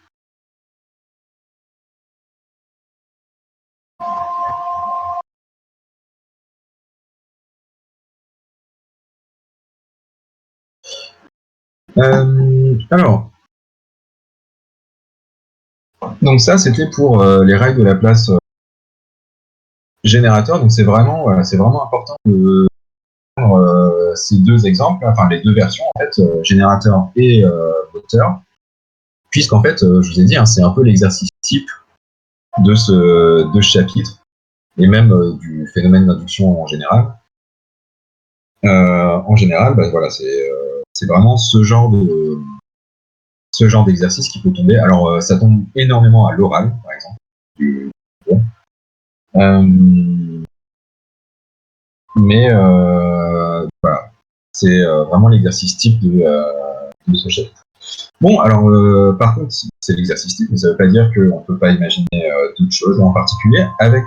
Alors, donc ça c'était pour les rails de la place générateur. Donc c'est vraiment important de prendre ces deux exemples, enfin les deux versions en fait, générateur et moteur, puisqu'en fait, je vous ai dit, hein, c'est un peu l'exercice type de ce chapitre, et même du phénomène d'induction en général. Voilà, c'est vraiment ce genre d'exercice qui peut tomber. Alors, ça tombe énormément à l'oral, par exemple. Mais voilà, c'est vraiment l'exercice type de ce chapitre. Bon, alors, par contre, c'est l'exercice type, mais ça ne veut pas dire qu'on ne peut pas imaginer d'autres choses. En particulier, avec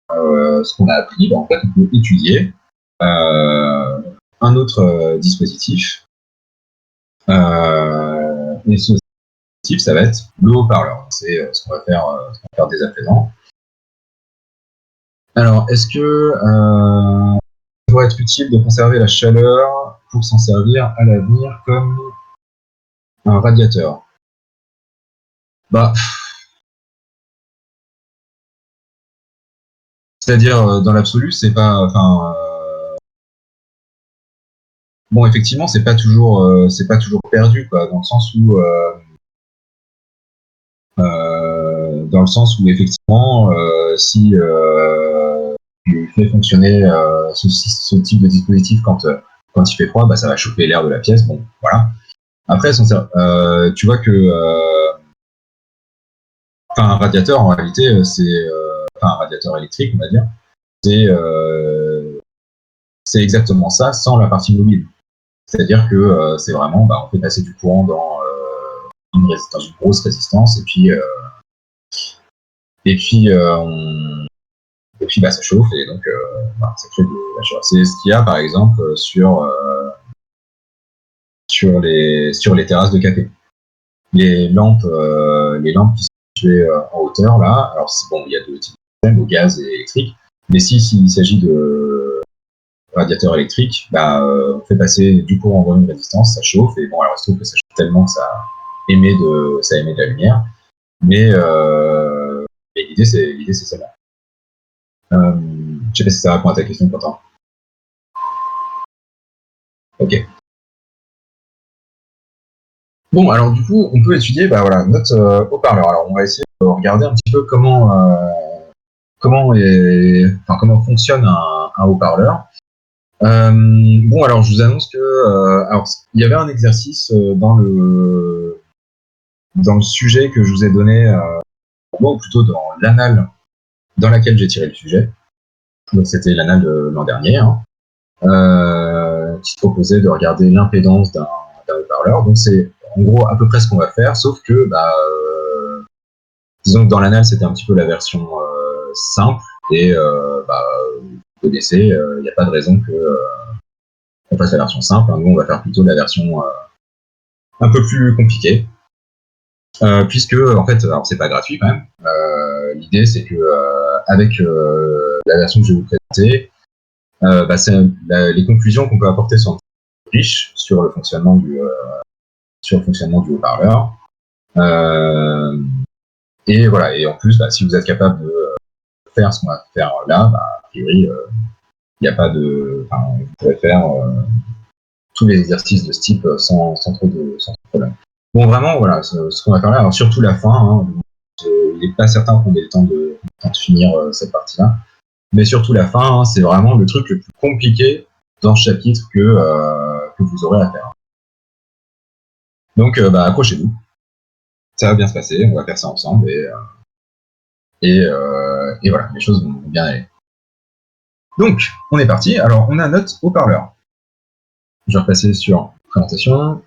ce qu'on a appris, en fait, on peut étudier un autre dispositif. Et ce dispositif, ça va être le haut-parleur. C'est ce qu'on va faire dès à présent. Alors, est-ce que ça pourrait être utile de conserver la chaleur pour s'en servir à l'avenir comme un radiateur? Bah, c'est-à-dire, dans l'absolu, c'est pas, enfin, bon, effectivement, c'est pas toujours perdu, quoi, dans le sens où effectivement, si tu fais fonctionner ce type de dispositif quand il fait froid, bah, ça va chauffer l'air de la pièce. Bon, voilà. Après, tu vois que un radiateur, en réalité, un radiateur électrique, on va dire, c'est exactement ça sans la partie mobile. C'est-à-dire que c'est vraiment, bah, on fait passer du courant dans une grosse résistance, et puis bah, ça chauffe, et donc voilà, ça crée de la chaleur. C'est ce qu'il y a par exemple sur les terrasses de café. Les lampes qui sont situées en hauteur là, alors bon, il y a deux types de systèmes, au gaz et électrique, mais s'il s'agit de radiateurs électriques, bah, on fait passer du courant dans une résistance, ça chauffe, et bon, alors il se trouve que ça chauffe tellement que ça émet de la lumière, mais l'idée c'est celle-là. Je sais pas si ça répond à ta question, Quentin. Ok. Bon, alors du coup, on peut étudier voilà, notre haut-parleur. Alors, on va essayer de regarder un petit peu comment fonctionne un haut-parleur. Bon, alors je vous annonce que alors il y avait un exercice dans le sujet que je vous ai donné, ou plutôt dans l'annale dans laquelle j'ai tiré le sujet. Donc c'était l'annale de l'an dernier, hein, qui proposait de regarder l'impédance d'un haut-parleur. Donc c'est en gros à peu près ce qu'on va faire, sauf que disons que dans l'annale c'était un petit peu la version simple, et vous connaissez, il n'y a pas de raison qu'on fasse la version simple, hein. Nous on va faire plutôt la version un peu plus compliquée, puisque en fait, alors c'est pas gratuit quand même. L'idée c'est que avec la version que je vais vous présenter, c'est les conclusions qu'on peut apporter sont riches sur le fonctionnement du haut-parleur. Et voilà, et en plus, si vous êtes capable de faire ce qu'on va faire là, a priori, il n'y a pas de, vous pourrez faire tous les exercices de ce type sans trop de problème. Bon, vraiment, voilà, ce qu'on va faire là, alors surtout la fin, hein, il n'est pas certain qu'on ait le temps de finir cette partie-là, mais surtout la fin, hein, c'est vraiment le truc le plus compliqué dans ce chapitre que vous aurez à faire. Donc, accrochez-vous, ça va bien se passer, on va faire ça ensemble, et voilà, les choses vont bien aller. Donc, on est parti. Alors, on a notre haut-parleur. Je vais repasser sur présentation.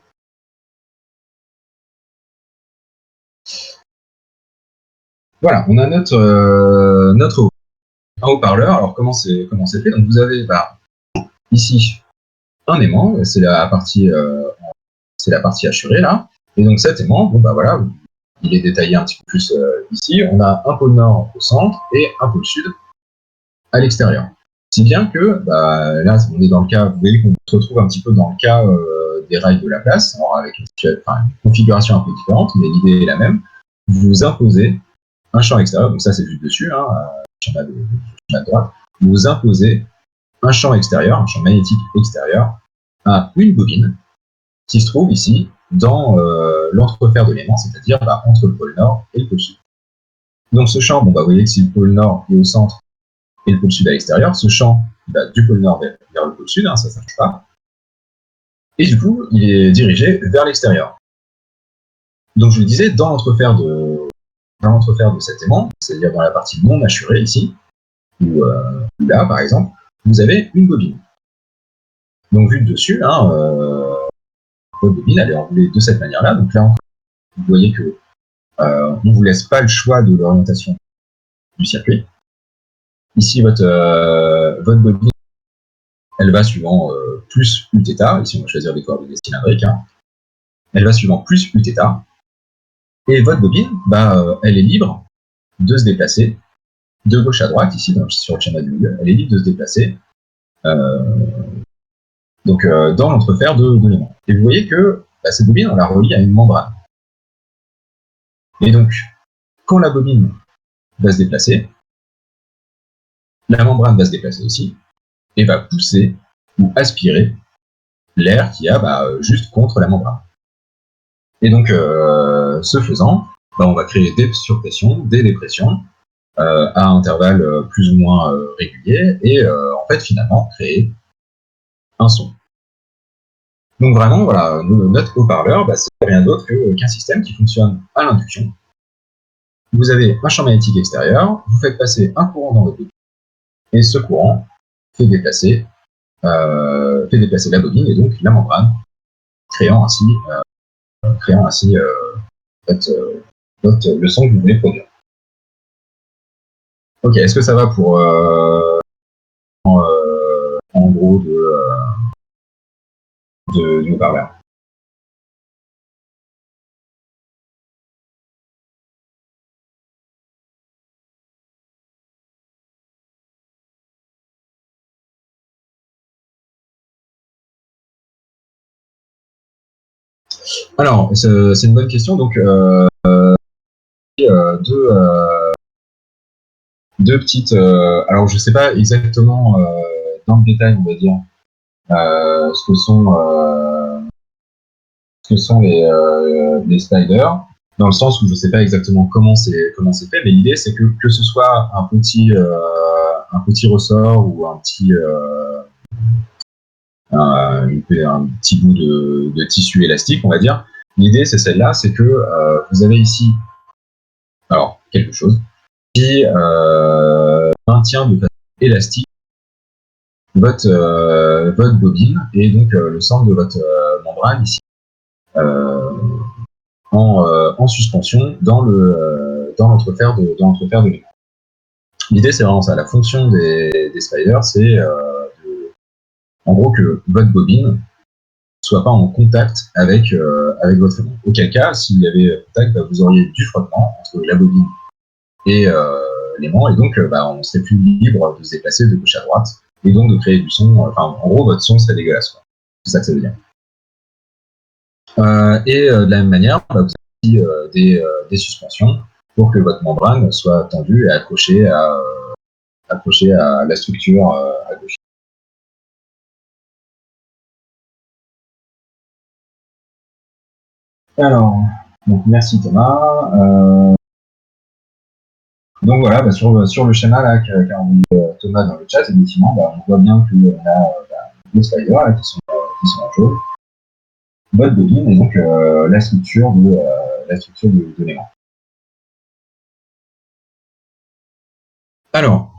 Voilà, on a notre haut-parleur. Alors, comment c'est fait? Donc, vous avez ici un aimant, c'est la partie assurée là. Et donc, cet aimant, voilà, il est détaillé un petit peu plus ici. On a un pôle nord au centre et un pôle sud à l'extérieur. Si bien que là, on est dans le cas, vous voyez qu'on se retrouve un petit peu dans le cas des rails de Laplace, alors avec une configuration un peu différente, mais l'idée est la même. Vous imposez un champ extérieur, donc ça c'est juste dessus, hein, champ à droite. Vous imposez un champ extérieur, un champ magnétique extérieur, à une bobine qui se trouve ici dans l'entrefer de l'aimant, c'est-à-dire entre le pôle nord et le pôle sud. Donc ce champ, vous voyez que si le pôle nord est au centre et le pôle sud à l'extérieur, ce champ du pôle nord vers le pôle sud, hein, ça ne change pas. Et du coup, il est dirigé vers l'extérieur. Donc je vous le disais, dans l'entrefer de cet aimant, c'est-à-dire dans la partie non assurée ici, ou là par exemple, vous avez une bobine. Donc vu de dessus, hein, votre bobine, elle est enroulée de cette manière-là. Donc là, vous voyez que on ne vous laisse pas le choix de l'orientation du circuit. Ici, votre bobine, elle va suivant plus Uθ. Ici, on va choisir des coordonnées cylindriques. Hein. Elle va suivant plus Uθ. Et votre bobine, elle est libre de se déplacer de gauche à droite, ici, sur le schéma du milieu. Elle est libre de se déplacer dans l'entrefer de l'aimant. Et vous voyez que cette bobine, on la relie à une membrane. Et donc, quand la bobine va se déplacer, la membrane va se déplacer aussi, et va pousser ou aspirer l'air qu'il y a juste contre la membrane. Et donc, ce faisant, on va créer des surpressions, des dépressions, à intervalles plus ou moins réguliers, et en fait, finalement, créer un son. Donc vraiment, voilà, notre haut-parleur, c'est rien d'autre qu'un système qui fonctionne à l'induction. Vous avez un champ magnétique extérieur, vous faites passer un courant dans votre bobine, et ce courant fait déplacer la bobine et donc la membrane, créant ainsi le son que vous voulez produire. Ok, est-ce que ça va pour en gros du haut-parleur? Alors, c'est une bonne question. Donc, deux petites. Alors, je ne sais pas exactement dans le détail, on va dire, ce que sont les sliders, dans le sens où je ne sais pas exactement comment c'est fait, mais l'idée c'est que ce soit un petit ressort ou un petit bout de tissu élastique, on va dire. L'idée c'est celle-là, c'est que vous avez ici alors quelque chose qui maintient de façon élastique votre bobine et donc le centre de votre membrane ici en suspension dans l'entrefer de l'aimant. L'idée c'est vraiment ça. La fonction des spiders, c'est en gros que votre bobine soit pas en contact avec votre aimant. Auquel cas, s'il y avait contact, vous auriez du frottement entre la bobine et l'aimant, et donc on serait plus libre de se déplacer de gauche à droite, et donc de créer du son. Enfin, en gros, votre son serait dégueulasse. C'est ça que ça veut dire. De la même manière, vous avez aussi des suspensions pour que votre membrane soit tendue et accrochée à la structure à gauche. Alors, donc merci Thomas. Donc voilà, sur le schéma là qu'a envoyé Thomas dans le chat, effectivement, on voit bien qu'on a deux sliders là, qui sont en jaune, votre bobine et donc la structure de l'aimant. Alors,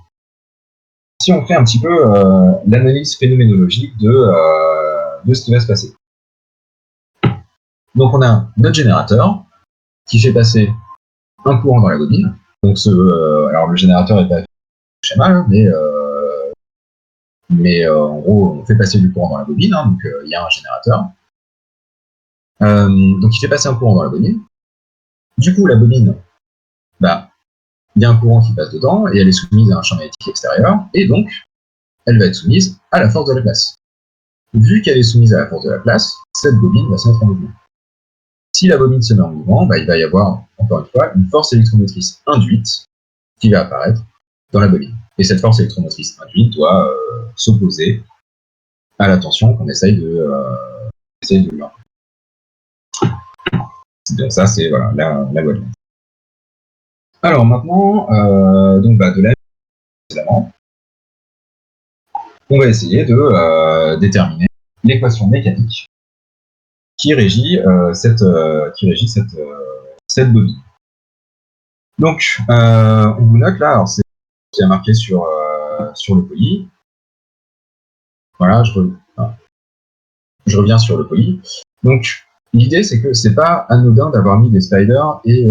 si on fait un petit peu l'analyse phénoménologique de ce qui va se passer. Donc on a notre générateur qui fait passer un courant dans la bobine. Donc alors le générateur n'est pas le schéma, mais en gros on fait passer du courant dans la bobine, donc il y a un générateur. Donc il fait passer un courant dans la bobine. Du coup la bobine, il y a un courant qui passe dedans et elle est soumise à un champ magnétique extérieur, et donc elle va être soumise à la force de la place. Vu qu'elle est soumise à la force de la place, cette bobine va se mettre en mouvement. Si la bobine se met en mouvement, il va y avoir, encore une fois, une force électromotrice induite qui va apparaître dans la bobine. Et cette force électromotrice induite doit s'opposer à la tension qu'on essaye de lui imposer. Donc ça, c'est voilà, la loi de Lenz. Alors maintenant, de la précédemment, on va essayer de déterminer l'équation mécanique qui régit cette bobine. Donc, on vous note là, alors c'est ce qui est marqué sur le poly. Voilà, je reviens sur le poly. Donc, l'idée, c'est que c'est pas anodin d'avoir mis des spiders et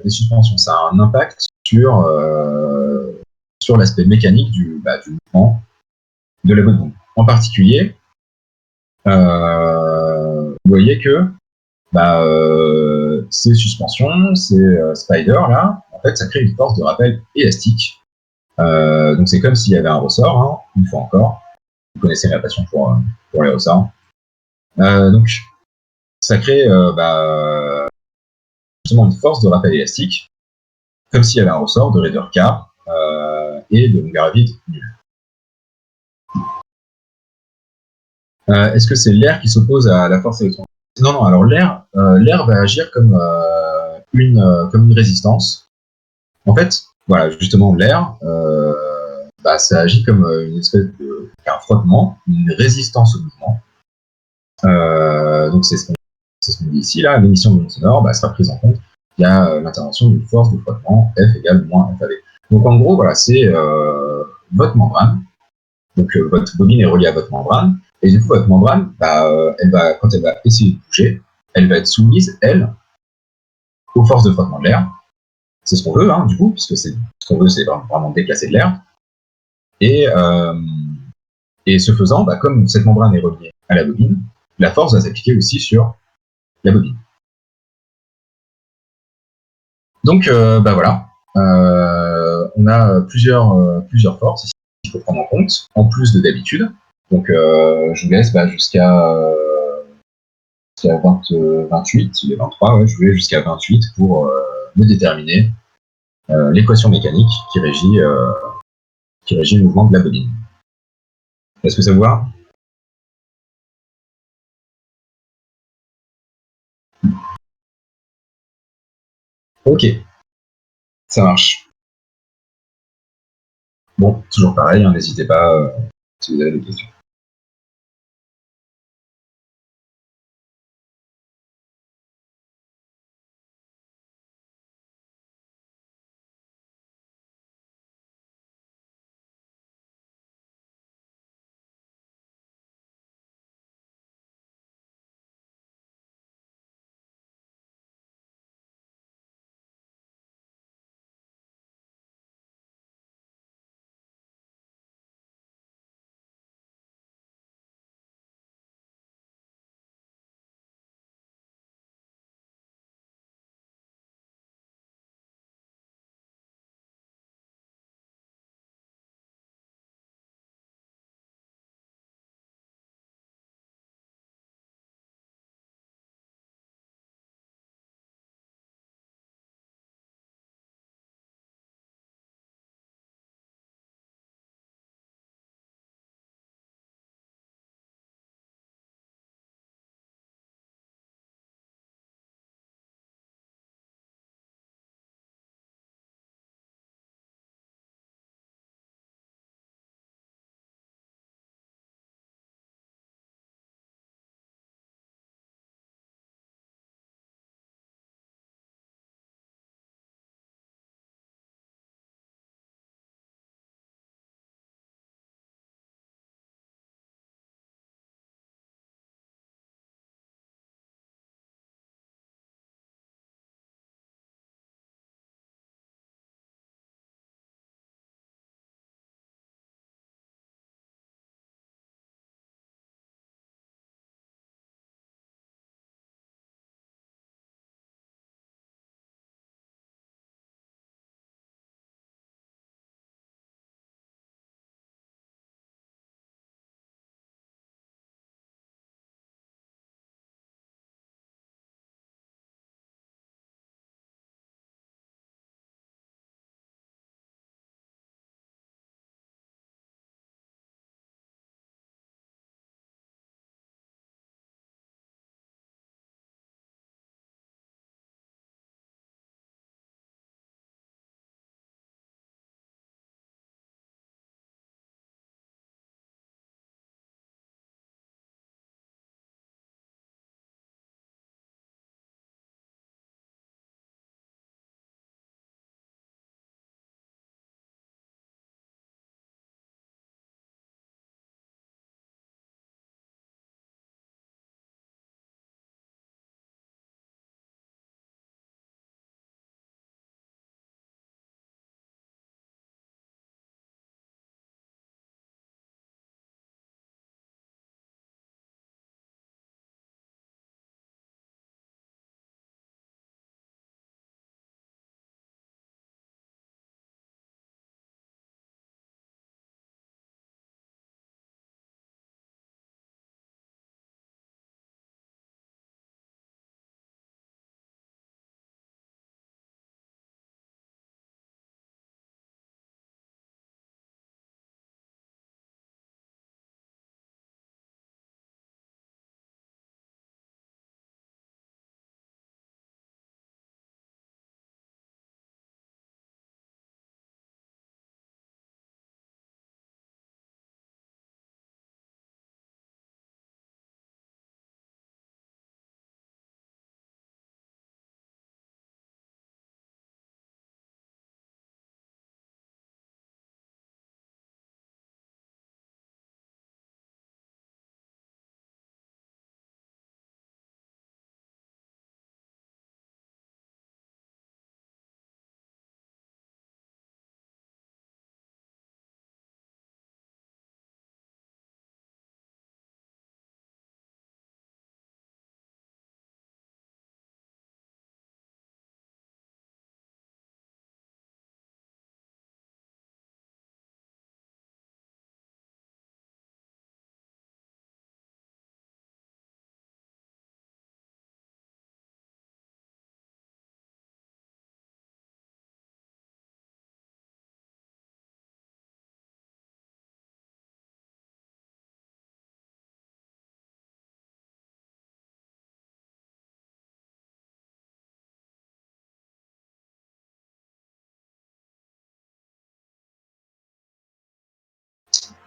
des suspensions. Ça a un impact sur l'aspect mécanique du mouvement de la bobine. En particulier, vous voyez que ces suspensions, ces spiders là, en fait, ça crée une force de rappel élastique. Donc c'est comme s'il y avait un ressort, hein, une fois encore. Vous connaissez ma passion pour les ressorts. Donc ça crée justement une force de rappel élastique, comme s'il y avait un ressort de raideur K et de longueur à vide nulle. Est-ce que c'est l'air qui s'oppose à la force électromagnétique? Non, non, alors l'air va agir comme une résistance. En fait, voilà, justement, l'air, ça agit comme une espèce un frottement, une résistance au mouvement. Donc c'est ce qu'on dit ici, là, l'émission de l'onde sonore sera prise en compte. Il y a l'intervention d'une force de frottement F égale moins FAV. Donc en gros, voilà, c'est votre membrane. Donc votre bobine est reliée à votre membrane. Et du coup, votre membrane, quand elle va essayer de bouger, elle va être soumise, elle, aux forces de frottement de l'air. C'est ce qu'on veut, hein, du coup, puisque ce qu'on veut, c'est vraiment déplacer de l'air. Et ce faisant, comme cette membrane est reliée à la bobine, la force va s'appliquer aussi sur la bobine. Donc, voilà. On a plusieurs forces ici qu'il faut prendre en compte, en plus de d'habitude. Donc, je vous laisse jusqu'à 28, il est 23, ouais, je voulais jusqu'à 28 pour me déterminer l'équation mécanique qui régit le mouvement de la bobine. Est-ce que ça vous va? Ok, ça marche. Bon, toujours pareil, hein, n'hésitez pas si vous avez des questions.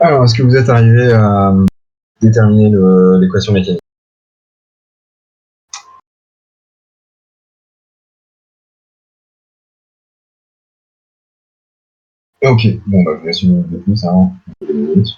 Alors, est-ce que vous êtes arrivé à déterminer l'équation mécanique? Ok, bon, bah, je vous laisse une minute de plus, hein. 2 minutes.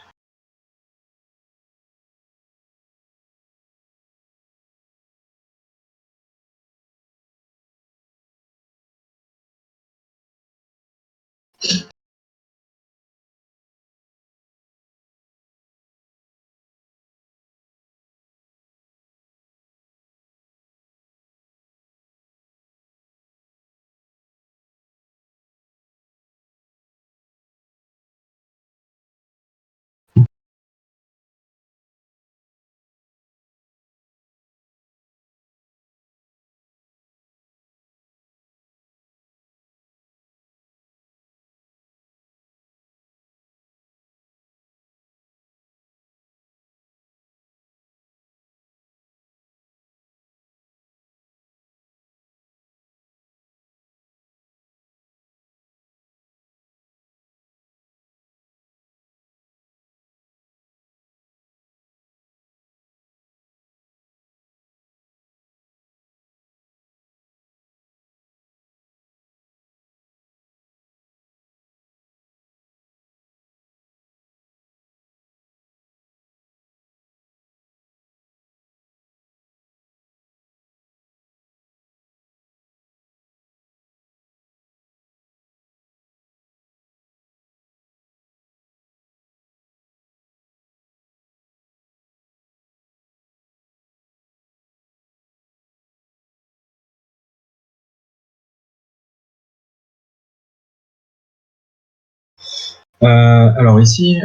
Alors ici,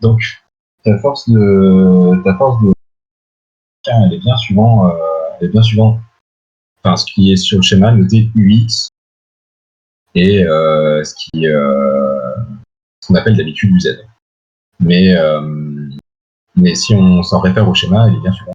donc ta force de elle est bien suivant, enfin ce qui est sur le schéma noté UX et ce qu'on appelle d'habitude UZ. Mais mais si on s'en réfère au schéma, elle est bien suivant.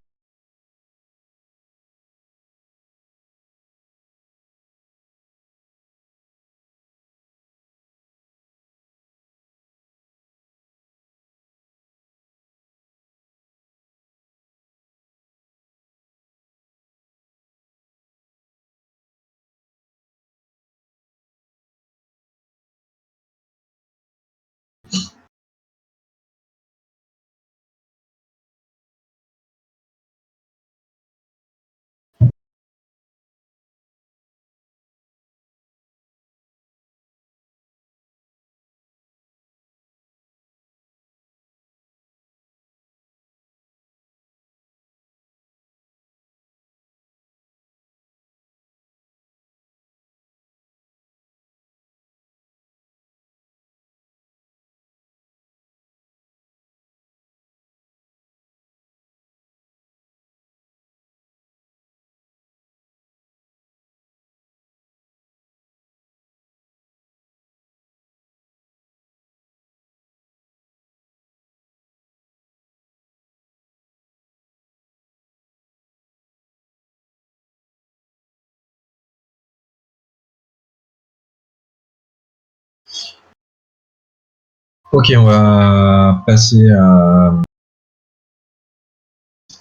Ok, on va passer à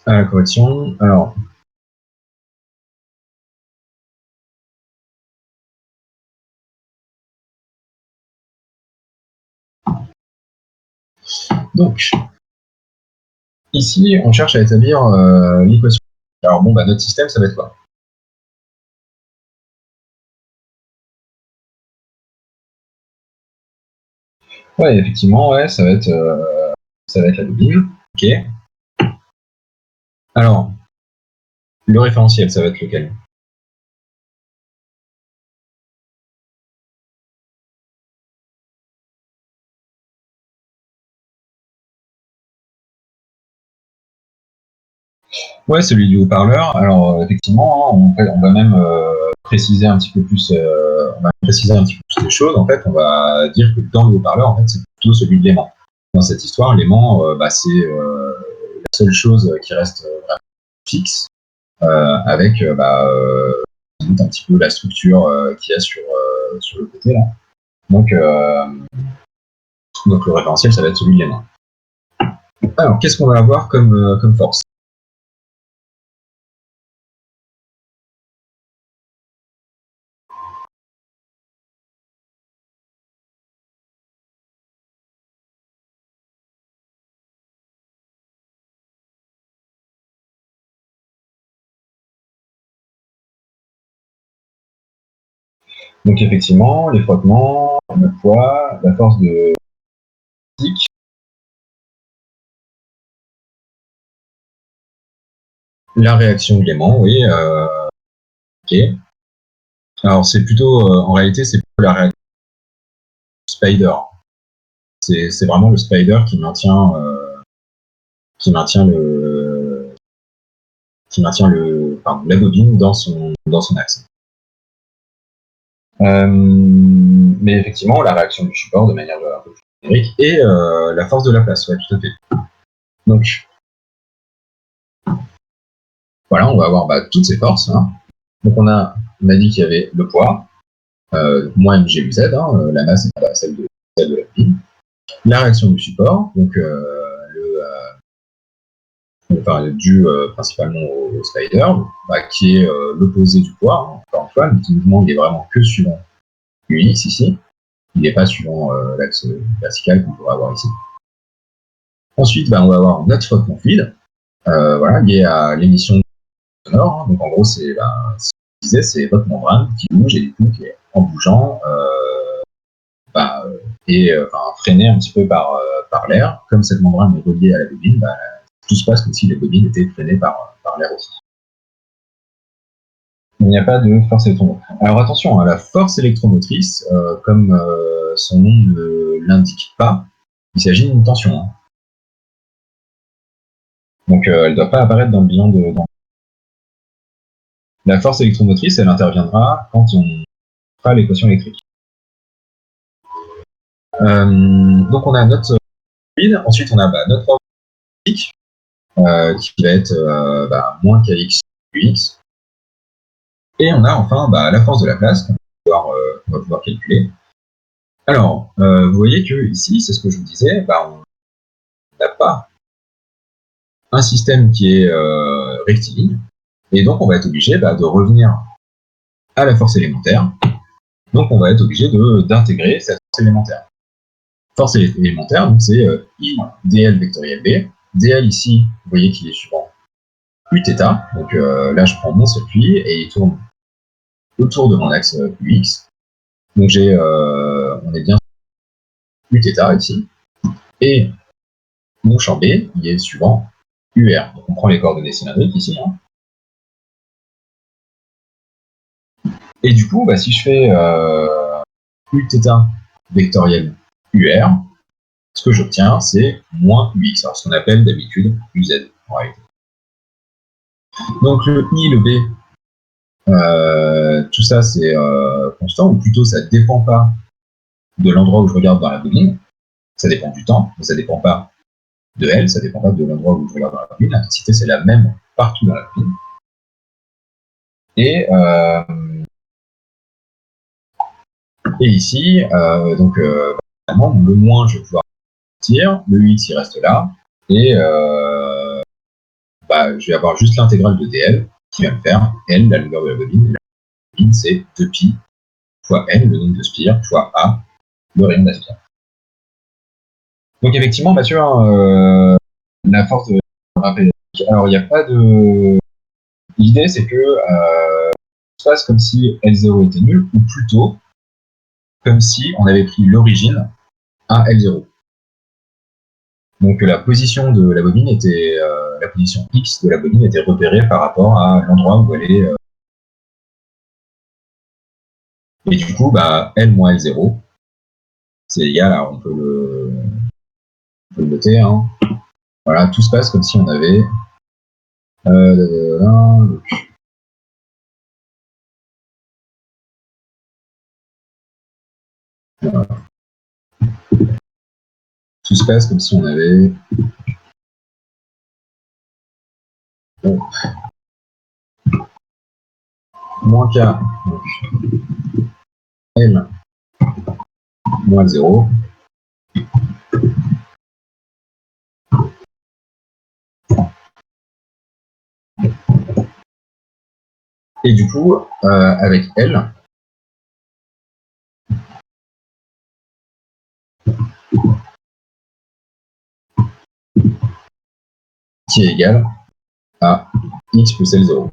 la correction. Alors, donc, ici, on cherche à établir l'équation. Alors bon, bah, notre système, ça va être quoi? Ouais, effectivement, ouais, ça va être la bobine. Ok. Alors, le référentiel, ça va être lequel? Ouais, celui du haut-parleur. Alors, effectivement, hein, on va même préciser un petit peu plus, les choses. En fait, on va dire que dans le haut-parleur, en fait, c'est plutôt celui de l'aimant. Dans cette histoire, l'aimant, c'est la seule chose qui reste vraiment fixe, avec un petit peu la structure qu'il y a sur le côté là. Donc, Donc le référentiel, ça va être celui de N1. Alors, qu'est-ce qu'on va avoir comme force? Donc effectivement, les frottements, le poids, la force de physique. La réaction de l'aimant, oui. Ok. Alors c'est plutôt, en réalité, c'est plutôt la réaction du spider. C'est vraiment le spider qui maintient la bobine dans son axe. Mais effectivement, la réaction du support de manière un peu plus générique et la force de la place, ouais, tout à fait. Donc voilà, on va avoir toutes ces forces. Hein. Donc on a dit qu'il y avait le poids, moins mg u z, la masse est pas celle de la bobine. La réaction du support, donc dû principalement au spider, qui est l'opposé du poids. Hein. Encore une fois, le mouvement il est vraiment que suivant ux ici. Il n'est pas suivant l'axe vertical qu'on pourrait avoir ici. Ensuite, on va avoir notre frottement fluide, lié à l'émission sonore. Hein. Donc en gros, c'est ce que je disais, c'est votre membrane qui bouge et du coup qui est en bougeant freinée un petit peu par l'air. Comme cette membrane est reliée à la bobine, tout se passe comme si la bobine était freinée par l'air aussi. Il n'y a pas de force électromotrice. Alors attention, la force électromotrice, comme son nom ne l'indique pas, il s'agit d'une tension. Hein. Donc elle ne doit pas apparaître dans le bilan de... La force électromotrice, elle interviendra quand on fera l'équation électrique. Donc on a notre fluide, ensuite on a notre force électrique, qui va être moins kx ux. Et on a enfin la force de la place qu'on va pouvoir calculer. Alors, vous voyez que ici, c'est ce que je vous disais, on n'a pas un système qui est rectiligne, et donc on va être obligé de revenir à la force élémentaire. Donc on va être obligé d'intégrer cette force élémentaire. Force élémentaire, donc c'est I dl vectoriel B. dl ici, vous voyez qu'il est suivant Uθ. Donc là, je prends mon circuit et il tourne autour de mon axe UX. Donc on est bien Uθ ici. Et mon champ B, il est suivant UR. Donc on prend les coordonnées cylindriques ici. Hein. Et du coup, si je fais Uθ vectoriel UR, ce que j'obtiens, c'est moins UX, alors ce qu'on appelle d'habitude UZ en réalité. Donc le I, le B, tout ça c'est constant, ou plutôt ça ne dépend pas de l'endroit où je regarde dans la bobine, ça dépend du temps, mais ça ne dépend pas de L, ça ne dépend pas de l'endroit où je regarde dans la bobine, l'intensité c'est la même partout dans la bobine. Et ici, le moins je vais pouvoir sortir, le X il reste là, et je vais avoir juste l'intégrale de dl qui va me faire L, la longueur de la bobine. La bobine c'est 2pi fois N, le nombre de spires, fois A, le rayon d'aspire. Donc effectivement, Mathieu, la force de rappel. Alors il n'y a pas de... L'idée c'est que ça se passe comme si L0 était nul, ou plutôt comme si on avait pris l'origine à L0. Donc la position de la bobine était... la position X de la bobine était repérée par rapport à l'endroit où elle est... Et du coup, L moins L0, c'est égal, alors on peut le noter, hein. Voilà, tout se passe comme si on avait... Voilà. Tout se passe comme si on avait... Bon. Moins K, donc L moins 0, Et du coup, avec L, qui est égal à x plus L0.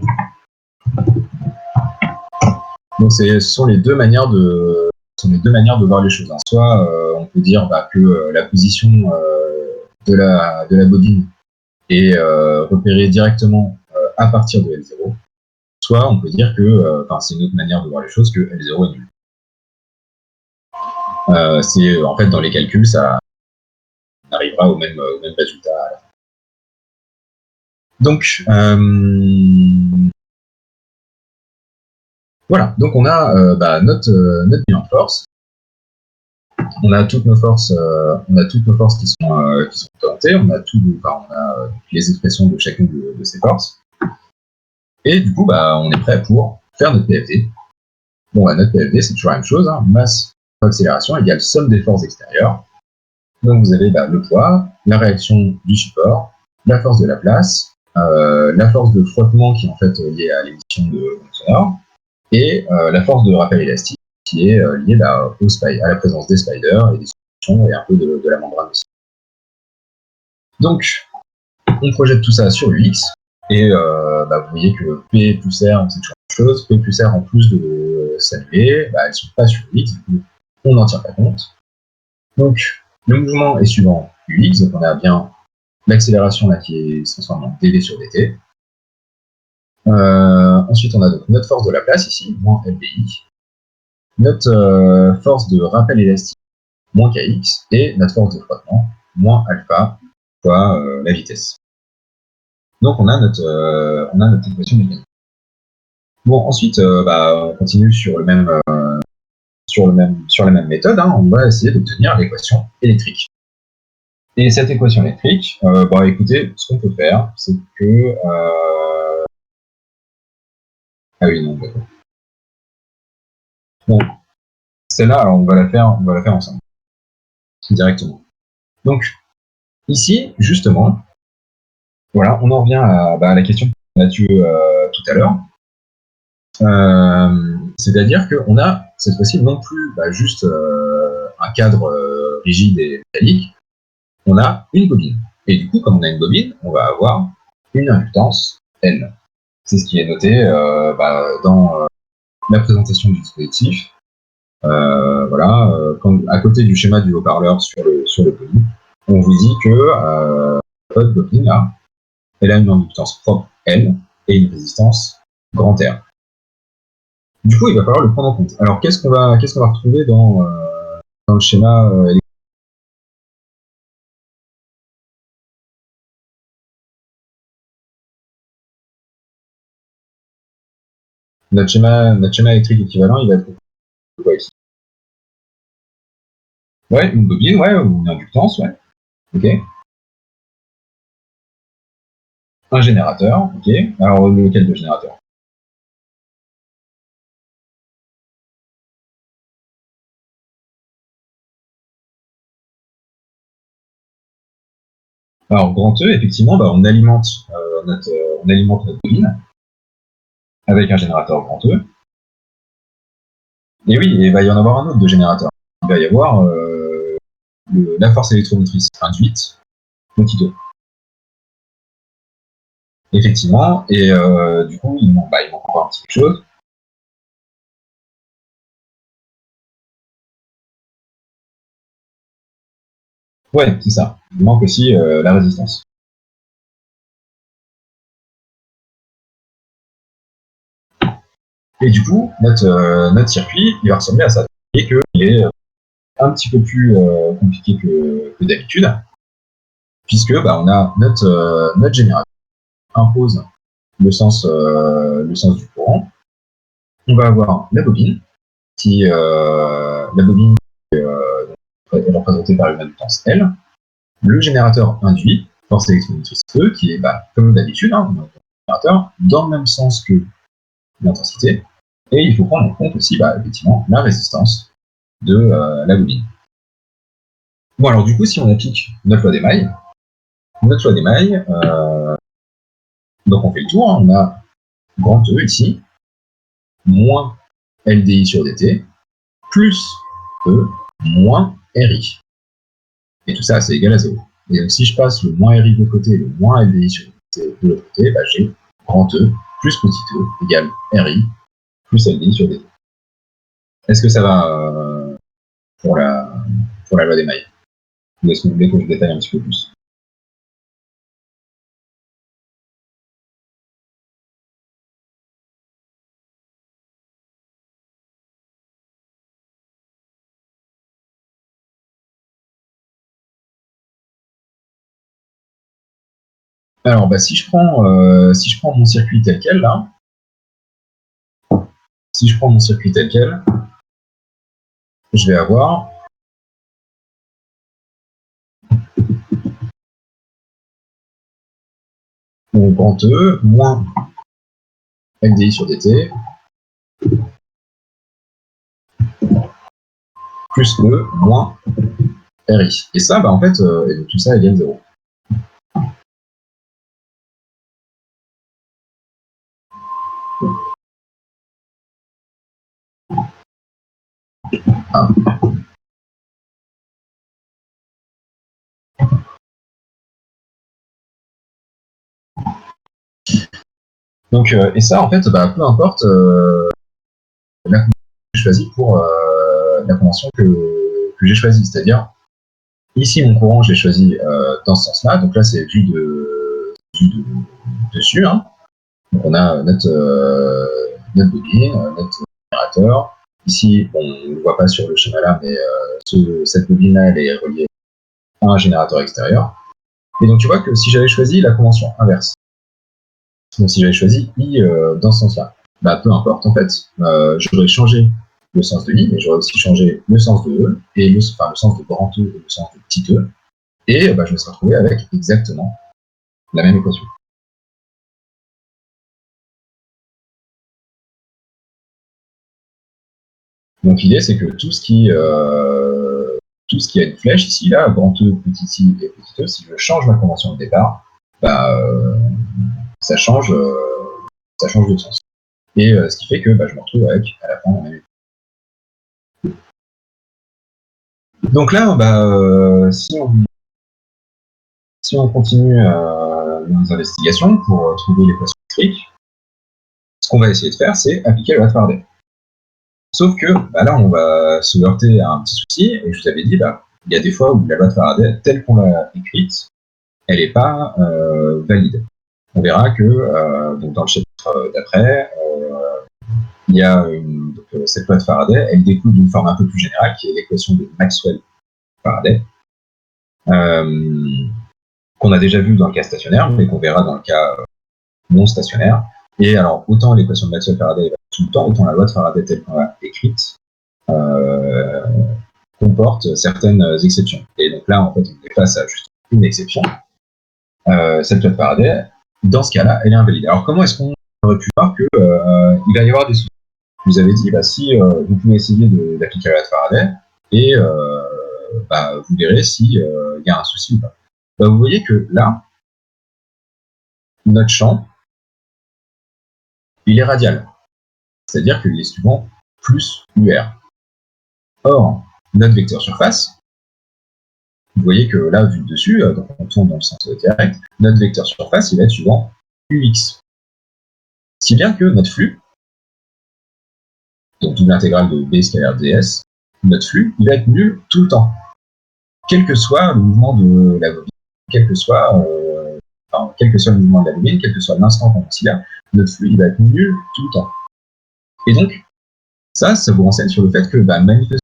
Donc ce sont les deux manières de voir les choses. Soit on peut dire que la position de la bobine est repérée directement à partir de L0. Soit on peut dire que, c'est une autre manière de voir les choses, que L0 est nul. C'est en fait dans les calculs, ça arrivera au même résultat à la fin. Donc voilà, donc on a notre bilan de force. On a toutes nos forces, qui sont représentées. On a les expressions de chacune de ces forces. Et du coup, on est prêt pour faire notre PFD. Bon, notre PFD, c'est toujours la même chose, hein. Masse fois accélération égale somme des forces extérieures. Donc vous avez le poids, la réaction du support, la force de la place, la force de frottement qui est en fait liée à l'émission de ondes sonores, et la force de rappel élastique qui est liée à la présence des spiders et des solutions et un peu de la membrane aussi. Donc, on projette tout ça sur UX, et vous voyez que P plus R, c'est toujours la même chose. P plus R, en plus de s'annuler, elles ne sont pas sur UX, du coup, on n'en tient pas compte. Donc, le mouvement est suivant UX, donc on a bien l'accélération là qui est se transforme en dv sur dt. Ensuite, on a donc notre force de la place ici, moins LBI, notre force de rappel élastique, moins kx, et notre force de frottement, moins alpha, fois la vitesse. Donc on a notre équation mécanique. Bon, ensuite, on continue sur la même méthode, hein. On va essayer d'obtenir l'équation électrique. Et cette équation électrique, écoutez, ce qu'on peut faire, c'est que... Ah oui, non, d'accord. Bon, celle-là, alors on va la faire ensemble, directement. Donc, ici, justement, voilà, on en revient à la question de Mathieu tout à l'heure. C'est-à-dire qu'on a cette fois-ci non plus juste un cadre rigide et métallique, on a une bobine. Et du coup, comme on a une bobine, on va avoir une inductance L. C'est ce qui est noté dans la présentation du dispositif. À côté du schéma du haut-parleur sur le poly, on vous dit que votre bobine là, elle a une inductance propre L et une résistance grand R. Du coup, il va falloir le prendre en compte. Alors, qu'est-ce qu'on va retrouver dans le schéma électrique? Notre schéma électrique équivalent, il va être quoi ici? Ouais, une bobine, ouais, ou une inductance, ouais. Ok. Un générateur, ok. Alors, lequel de générateur? Alors, grand E, effectivement, on alimente notre bobine avec un générateur grand E. Et oui, il va y en avoir un autre de générateur. Il va y avoir la force électromotrice induite, petit 2. Effectivement, et du coup, il manque encore un petit quelque chose. Ouais, c'est ça. Il manque aussi la résistance. Et du coup, notre circuit, il va ressembler à ça. Et qu'il est un petit peu plus compliqué que d'habitude, puisque on a notre générateur impose le sens du courant. On va avoir la bobine, qui est représentée par une inductance L, le générateur induit, force électromotrice E, qui est comme d'habitude, un générateur dans le même sens que l'intensité, et il faut prendre en compte aussi effectivement la résistance de la bobine. Bon, alors du coup, si on applique notre loi d'émail, donc on fait le tour, hein, on a grand E ici, moins LDI sur DT plus E moins RI. Et tout ça, c'est égal à 0. Et donc, si je passe le moins RI de l'autre côté et le moins LDI sur DT de l'autre côté, bah, j'ai grand E plus petit e égale RI plus LDI sur DT. Est-ce que ça va pour la loi des mailles? Ou est-ce que vous voulez que je détaille un petit peu plus? Alors, bah, si je prends mon circuit tel quel, là, si je prends mon circuit tel quel, je vais avoir mon grand E moins LDI sur DT plus E moins RI. Et ça, bah, en fait, tout ça égale 0. Ah. Donc, et ça, en fait, bah, peu importe la convention que j'ai choisie pour la convention que j'ai choisie. C'est-à-dire, ici, mon courant, je l'ai choisi dans ce sens-là. Donc là, c'est vu dessus. Hein. Donc on a notre bobine, notre générateur. Ici, on ne le voit pas sur le schéma là, mais cette bobine-là, elle est reliée à un générateur extérieur. Et donc tu vois que si j'avais choisi la convention inverse, donc si j'avais choisi I dans ce sens-là, bah, peu importe en fait, j'aurais changé le sens de I, mais j'aurais aussi changé le sens de E, et le sens de grand E et le sens de petit E, et bah, je me serais retrouvé avec exactement la même équation. Donc l'idée c'est que tout ce qui a une flèche ici, là, grand E, petit I et petit E, si je change ma convention de départ, bah, ça change de sens. Et ce qui fait que bah, je me retrouve avec à la fin la même. Donc là, bah, si on continue nos investigations pour trouver l'équation électrique, ce qu'on va essayer de faire, c'est appliquer la loi de Faraday. Sauf que bah, là, on va se heurter à un petit souci, et je vous avais dit, bah, il y a des fois où la loi de Faraday, telle qu'on l'a écrite, elle n'est pas valide. On verra que donc dans le chapitre d'après, il y a cette loi de Faraday, elle découle d'une forme un peu plus générale, qui est l'équation de Maxwell-Faraday, qu'on a déjà vu dans le cas stationnaire, mais qu'on verra dans le cas non stationnaire. Et alors, autant l'équation de Maxwell-Faraday va tout le temps, autant la loi de Faraday telle qu'on l'a écrite comporte certaines exceptions. Et donc là, en fait, on est face à juste une exception. Cette loi de Faraday, dans ce cas-là, elle est invalide. Alors, comment est-ce qu'on aurait pu voir qu'il va y avoir des soucis? Je vous avais dit, bah, si vous pouvez essayer d'appliquer la loi de Faraday, et bah, vous verrez s'il y a un souci ou pas. Bah, vous voyez que là, notre champ, il est radial. C'est-à-dire qu'il est souvent plus UR. Or, notre vecteur surface, vous voyez que là, vu de dessus, donc on tourne dans le sens direct, notre vecteur surface, il va être suivant UX. Si bien que notre flux, donc double intégrale de B scalaire ds, notre flux, il va être nul tout le temps. Quel que soit le mouvement de la bobine, quel que soit le mouvement de la bobine, quel que soit l'instant qu'on considère, notre flux, il va être nul tout le temps. Et donc, ça vous renseigne sur le fait que, bah, manifestement,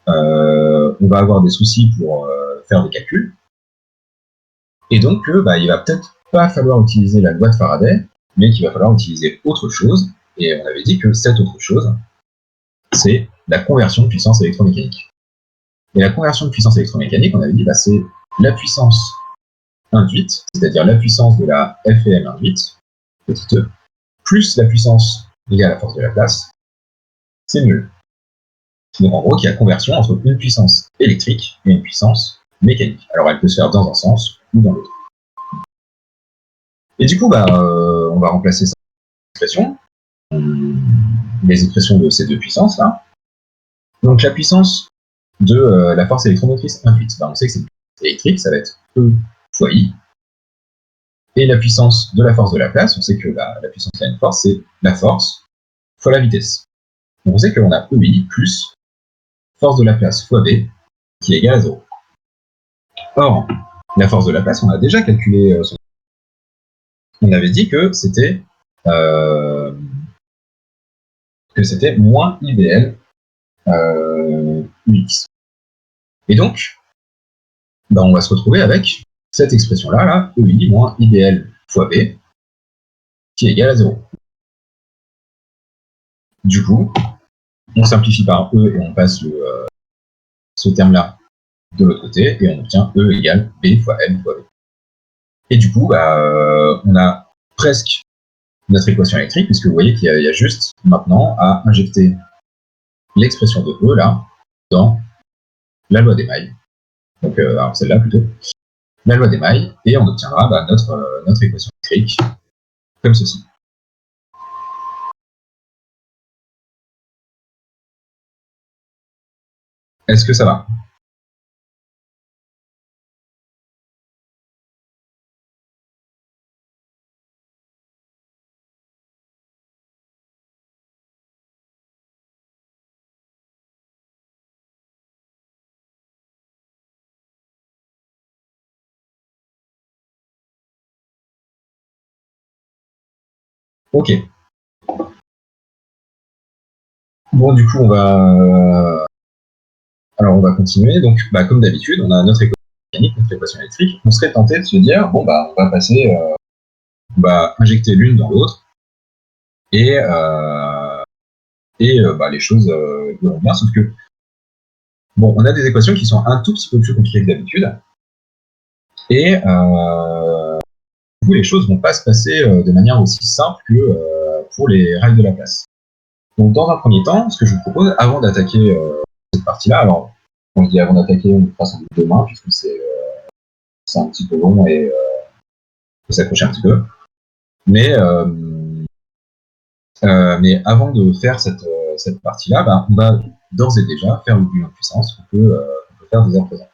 on va avoir des soucis pour faire des calculs, et donc bah, il va peut-être pas falloir utiliser la loi de Faraday, mais qu'il va falloir utiliser autre chose, et on avait dit que cette autre chose, c'est la conversion de puissance électromécanique. Et la conversion de puissance électromécanique, on avait dit, bah, c'est la puissance induite, c'est-à-dire la puissance de la FEM induite, petite e, plus la puissance liée à la force de la place, c'est nul. Donc en gros, il y a conversion entre une puissance électrique et une puissance mécanique. Alors elle peut se faire dans un sens ou dans l'autre. Et du coup, bah, on va remplacer cette expression. les expressions de ces deux puissances là. Donc la puissance de la force électromotrice induite, on sait que c'est électrique, ça va être E fois I. Et la puissance de la force de Laplace, on sait que la puissance de la force, c'est la force fois la vitesse. Donc on sait qu'on a EI plus force de Laplace fois V qui est égale à 0. Or, la force de Laplace, on a déjà calculé son... On avait dit que c'était moins IBL UX. Et donc, on va se retrouver avec cette expression-là, là, EI moins IBL fois V, qui est égal à 0. Du coup, on simplifie par E et on passe ce terme-là de l'autre côté, et on obtient E égale B fois M fois V. Et du coup, on a presque notre équation électrique, puisque vous voyez qu'il y a juste maintenant à injecter l'expression de E, là, dans la loi des mailles. Donc, alors celle-là plutôt. La loi des mailles, et on obtiendra notre équation électrique comme ceci. Est-ce que ça va? Ok. Bon, du coup, on va continuer. Donc, comme d'habitude, on a notre équation mécanique, notre équation électrique. On serait tenté de se dire, bon, on va passer, on va injecter l'une dans l'autre, et les choses iront bien, sauf que, bon, on a des équations qui sont un tout petit peu plus compliquées que d'habitude, et du coup, les choses vont pas se passer de manière aussi simple que pour les règles de Laplace. Donc, dans un premier temps, ce que je vous propose, avant d'attaquer cette partie-là, alors, quand je dis avant d'attaquer, on le fera sans doute demain, puisque c'est un petit peu long et faut s'accrocher un petit peu. Mais avant de faire cette partie-là, on va d'ores et déjà faire le bilan de puissance qu'on peut faire dès à présent.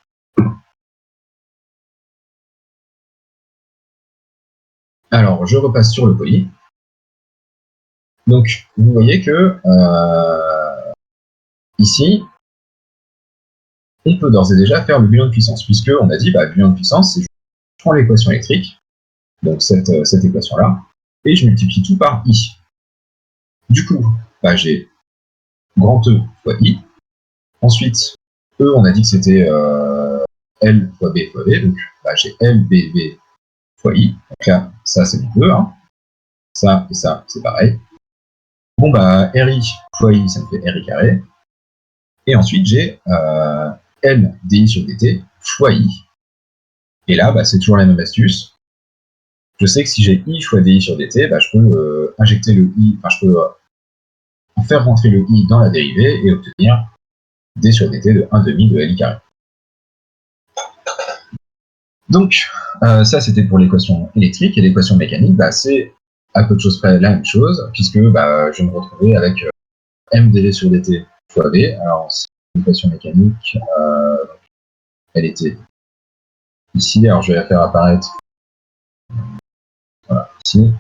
Alors, je repasse sur le poly. Donc, vous voyez que ici, on peut d'ores et déjà faire le bilan de puissance, puisque on a dit, le bilan de puissance, c'est je prends l'équation électrique, donc cette équation-là, et je multiplie tout par I. Du coup, j'ai grand E fois I. Ensuite, E, on a dit que c'était L fois B fois V, donc j'ai L, B, V fois I. Donc là, ça c'est mon E, hein. Ça et ça, c'est pareil. Bon, RI fois I, ça me fait RI carré. Et ensuite, j'ai L DI sur DT fois I. Et là, c'est toujours la même astuce. Je sais que si j'ai I fois DI sur DT, je peux injecter le I, je peux faire rentrer le I dans la dérivée et obtenir D sur DT de 1,5 de LI carré. Donc, ça c'était pour l'équation électrique, et l'équation mécanique, c'est à peu de choses près la même chose, puisque je vais me retrouver avec mdv sur dt fois v. Alors, l'équation mécanique, elle était ici, alors je vais la faire apparaître voilà, ici.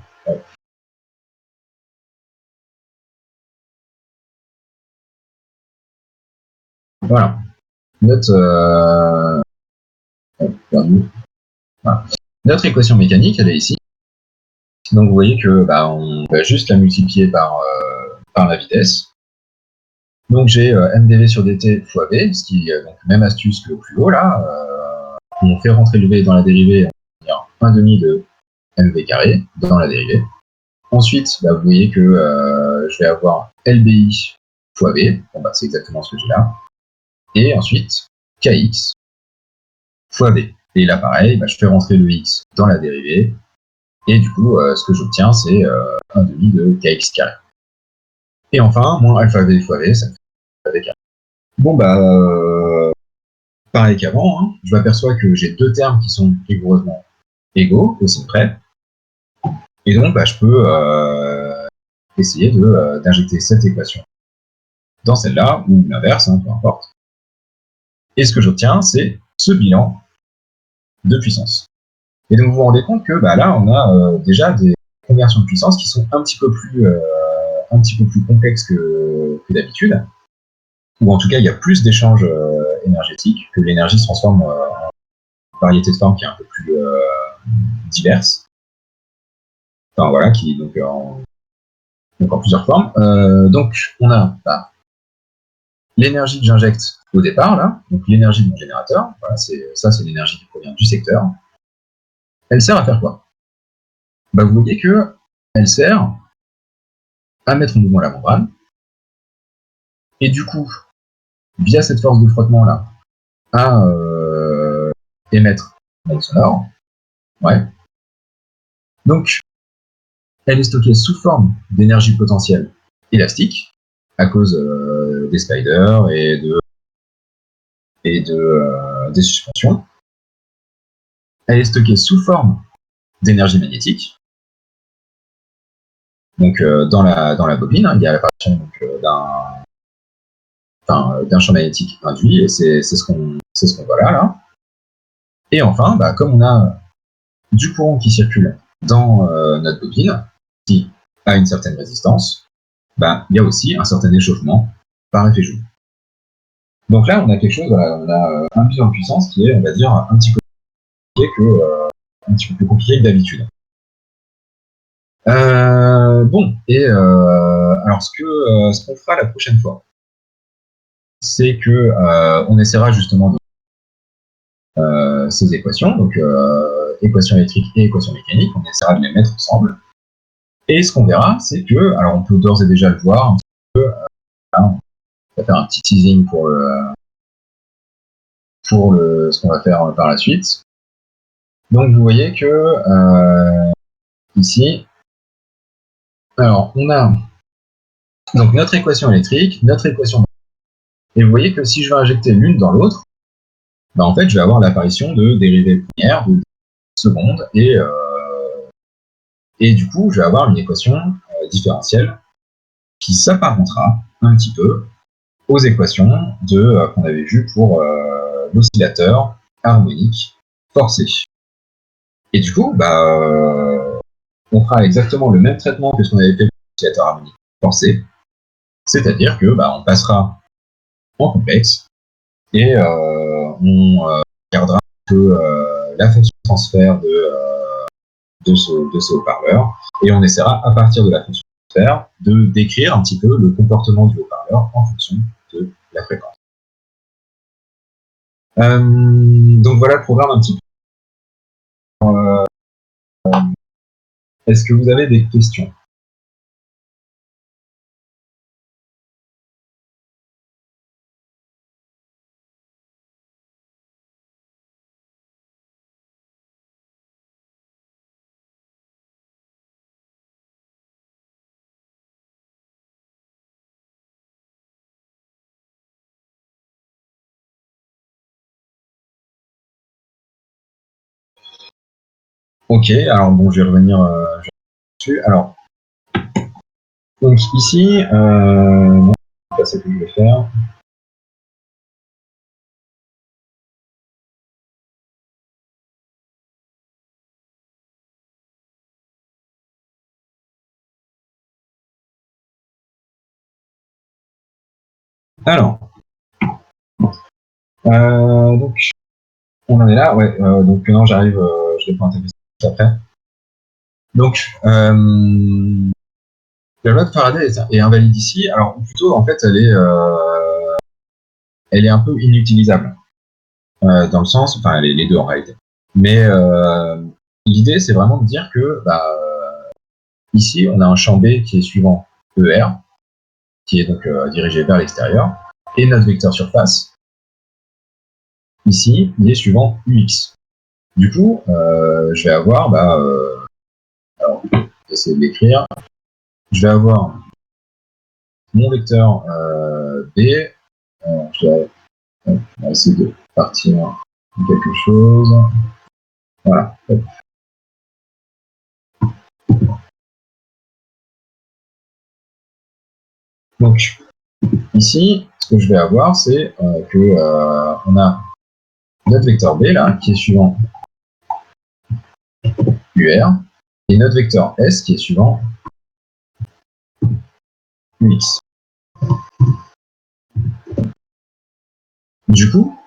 Voilà. Notre équation mécanique, elle est ici. Donc vous voyez que on va juste la multiplier par la vitesse. Donc j'ai mdv sur dt fois v, ce qui est donc même astuce que plus haut là. On fait rentrer le v dans la dérivée, on va dire 1,5 de mv carré dans la dérivée. Ensuite, vous voyez que je vais avoir lbi fois v, c'est exactement ce que j'ai là. Et ensuite, kx fois v. Et là pareil, je fais rentrer le x dans la dérivée. Et du coup, ce que j'obtiens, c'est 1,5 de kx carré. Et enfin, moins alpha v fois v, ça me fait alpha v carré. Bon, pareil qu'avant, hein, je m'aperçois que j'ai deux termes qui sont rigoureusement égaux, au signe près. Et donc, je peux essayer d'injecter cette équation dans celle-là, ou l'inverse, hein, peu importe. Et ce que j'obtiens, c'est ce bilan de puissance. Et donc vous vous rendez compte que là, on a déjà des conversions de puissance qui sont un petit peu plus complexes que d'habitude, ou en tout cas, il y a plus d'échanges énergétiques, que l'énergie se transforme en variété de formes qui est un peu plus diverse. Enfin voilà, qui donc en plusieurs formes. Donc on a l'énergie que j'injecte au départ, là, donc l'énergie de mon générateur, voilà, c'est l'énergie qui provient du secteur. Elle sert à faire quoi? Vous voyez que elle sert à mettre en mouvement la membrane, et du coup, via cette force de frottement là, à émettre l'onde sonore. Ouais. Donc, elle est stockée sous forme d'énergie potentielle élastique, à cause des spiders et des suspensions. Elle est stockée sous forme d'énergie magnétique. Donc, dans la bobine, hein, il y a l'apparition d'un champ magnétique induit, et c'est ce qu'on voit là. Et enfin, comme on a du courant qui circule dans notre bobine, qui a une certaine résistance, il y a aussi un certain échauffement par effet Joule. Donc là, on a quelque chose, on a un bilan de puissance qui est, on va dire, un petit peu plus compliqué que d'habitude. Bon, et alors ce qu'on fera la prochaine fois, c'est que on essaiera justement de ces équations, donc équations électriques et équations mécaniques, on essaiera de les mettre ensemble. Et ce qu'on verra, c'est que, alors on peut d'ores et déjà le voir un petit peu, là, on va faire un petit teasing pour ce qu'on va faire par la suite. Donc vous voyez que ici, alors on a donc notre équation électrique, notre équation, et vous voyez que si je vais injecter l'une dans l'autre, en fait je vais avoir l'apparition de dérivées premières, de secondes, et du coup je vais avoir une équation différentielle qui s'apparentera un petit peu aux équations qu'on avait vues pour l'oscillateur harmonique forcé. Et du coup, on fera exactement le même traitement que ce qu'on avait fait pour l'oscillateur harmonique forcé, c'est-à-dire que on passera en complexe et on regardera que la fonction de transfert de ce haut-parleur, et on essaiera à partir de la fonction de transfert de décrire un petit peu le comportement du haut-parleur en fonction de la fréquence. Donc voilà le programme un petit peu. Est-ce que vous avez des questions? Ok, alors bon, je vais revenir dessus. Alors, donc ici, non, c'est pas ça que je vais faire. Alors, donc, on en est là, ouais. Donc non, j'arrive, je vais pas intéresser après. Donc, la loi de Faraday est invalide ici. Alors, ou plutôt, en fait, elle est un peu inutilisable. Dans le sens, enfin, les deux en réalité. Mais l'idée, c'est vraiment de dire que, ici, on a un champ B qui est suivant ER, qui est donc dirigé vers l'extérieur, et notre vecteur surface, ici, il est suivant UX. Du coup, je vais avoir, alors, je vais essayer de l'écrire, je vais avoir mon vecteur B, je vais essayer de partir de quelque chose, voilà. Donc, ici, ce que je vais avoir, c'est que on a notre vecteur B, là, qui est suivant UR, et notre vecteur S, qui est suivant UX. Du coup,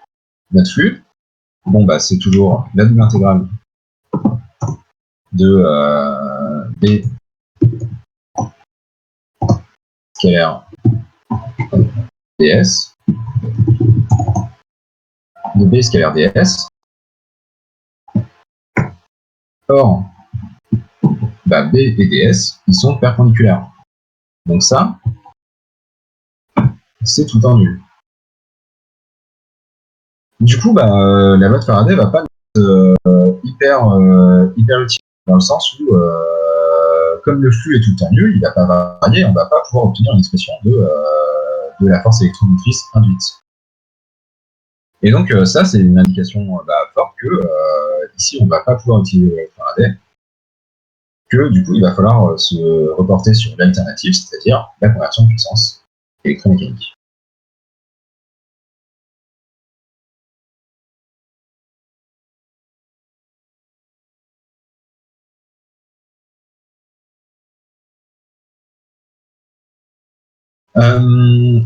notre flux, bon, bah, c'est toujours la double intégrale de B scalaire ds, de B scalaire ds. Or, bah, B et ds, ils sont perpendiculaires. Donc ça, c'est tout en nul. Du coup, bah, la loi de Faraday va pas être hyper utile, dans le sens où, comme le flux est tout le temps nul, il va pas varier, on va pas pouvoir obtenir une expression de la force électromotrice induite. Et donc ça, c'est une indication forte que ici, on va pas pouvoir utiliser la loi de Faraday, que du coup, il va falloir se reporter sur l'alternative, c'est-à-dire la conversion de puissance électromécanique.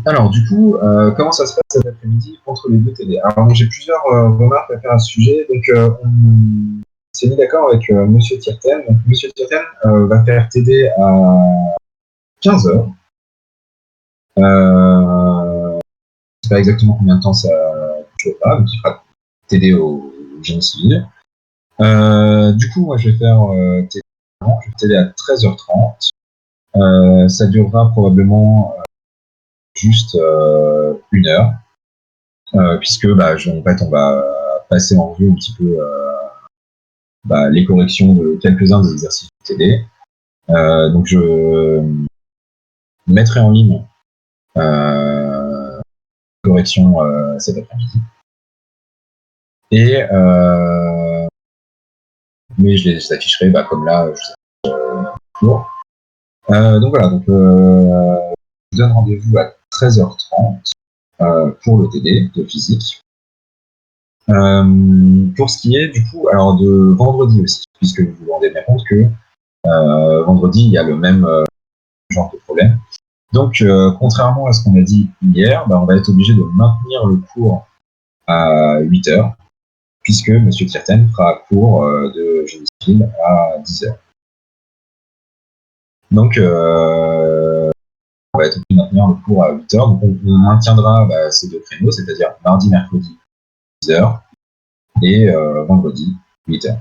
Alors du coup, comment ça se passe cet après-midi entre les deux TD? Alors j'ai plusieurs remarques à faire à ce sujet. Donc on s'est mis d'accord avec Monsieur Tirten. Donc Monsieur Tirten va faire TD à 15h. Je sais pas exactement combien de temps ça dure pas, donc il fera TD au génie civil. Du coup, moi je vais faire TD avant, je vais TD à 13h30. Ça durera probablement juste 1 heure. Puisque en fait, on va passer en revue un petit peu les corrections de quelques-uns des exercices du TD. Donc je mettrai en ligne correction cet après-midi. Et mais je les afficherai comme là, je toujours. Donc voilà, donc je vous donne rendez-vous à 13h30 pour le TD de physique. Pour ce qui est du coup, alors de vendredi aussi, puisque vous vous rendez bien compte que vendredi il y a le même genre de problème. Donc contrairement à ce qu'on a dit hier, on va être obligé de maintenir le cours à 8h, puisque M. Tirten fera cours de génie civil à 10h. Donc on va être obligé de maintenir le cours à 8h, donc on maintiendra ces deux créneaux, c'est-à-dire mardi, mercredi 10h et vendredi 8h.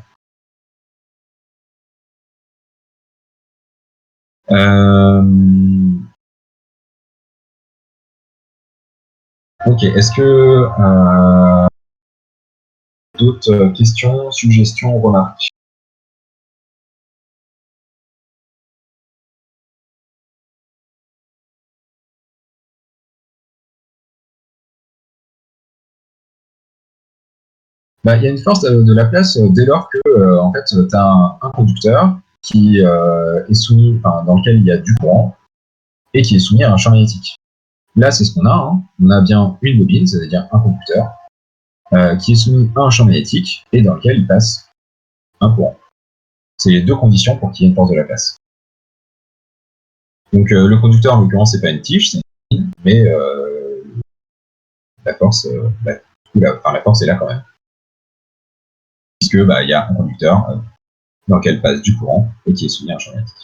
Ok, est-ce que d'autres questions, suggestions, remarques? Il y a une force de la place dès lors que en fait, tu as un conducteur qui est soumis, dans lequel il y a du courant et qui est soumis à un champ magnétique. Là, c'est ce qu'on a. Hein. On a bien une bobine, c'est-à-dire un conducteur, qui est soumis à un champ magnétique et dans lequel il passe un courant. C'est les deux conditions pour qu'il y ait une force de la place. Donc le conducteur, en l'occurrence, c'est pas une tige, c'est une bobine, mais la force, la force est là quand même. Puisque il y a un conducteur dans lequel passe du courant et qui est soumis à un champ magnétique.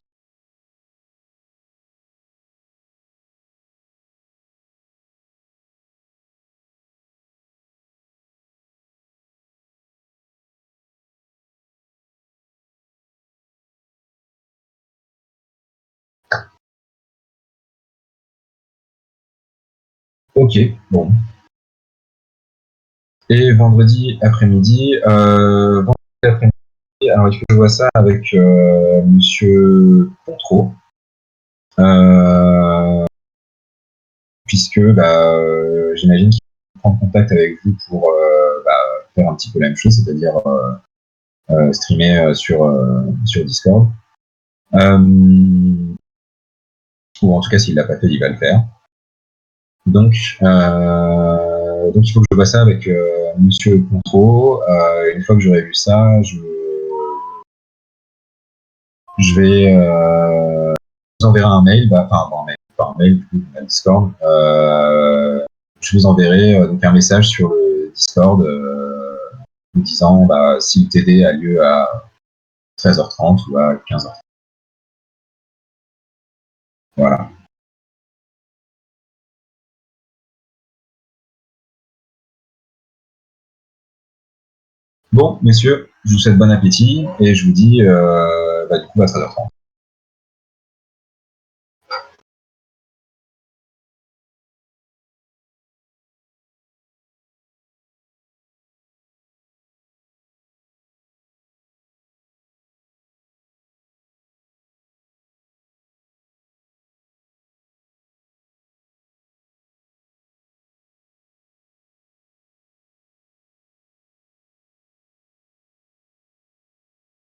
Ok, bon. Et vendredi après-midi, alors il faut que je vois ça avec Monsieur Contreau, puisque j'imagine qu'il va prendre contact avec vous pour faire un petit peu la même chose, c'est-à-dire streamer sur Discord. ou en tout cas s'il l'a pas fait, il va le faire. Donc il faut que je vois ça avec Monsieur Contreau. Une fois que j'aurai vu ça, je vais vous enverrai un mail, pas un mail, un Discord. Je vous enverrai donc un message sur le Discord vous disant si le TD a lieu à 13h30 ou à 15h30. Voilà. Bon, messieurs, je vous souhaite bon appétit et je vous dis du coup à 13h30.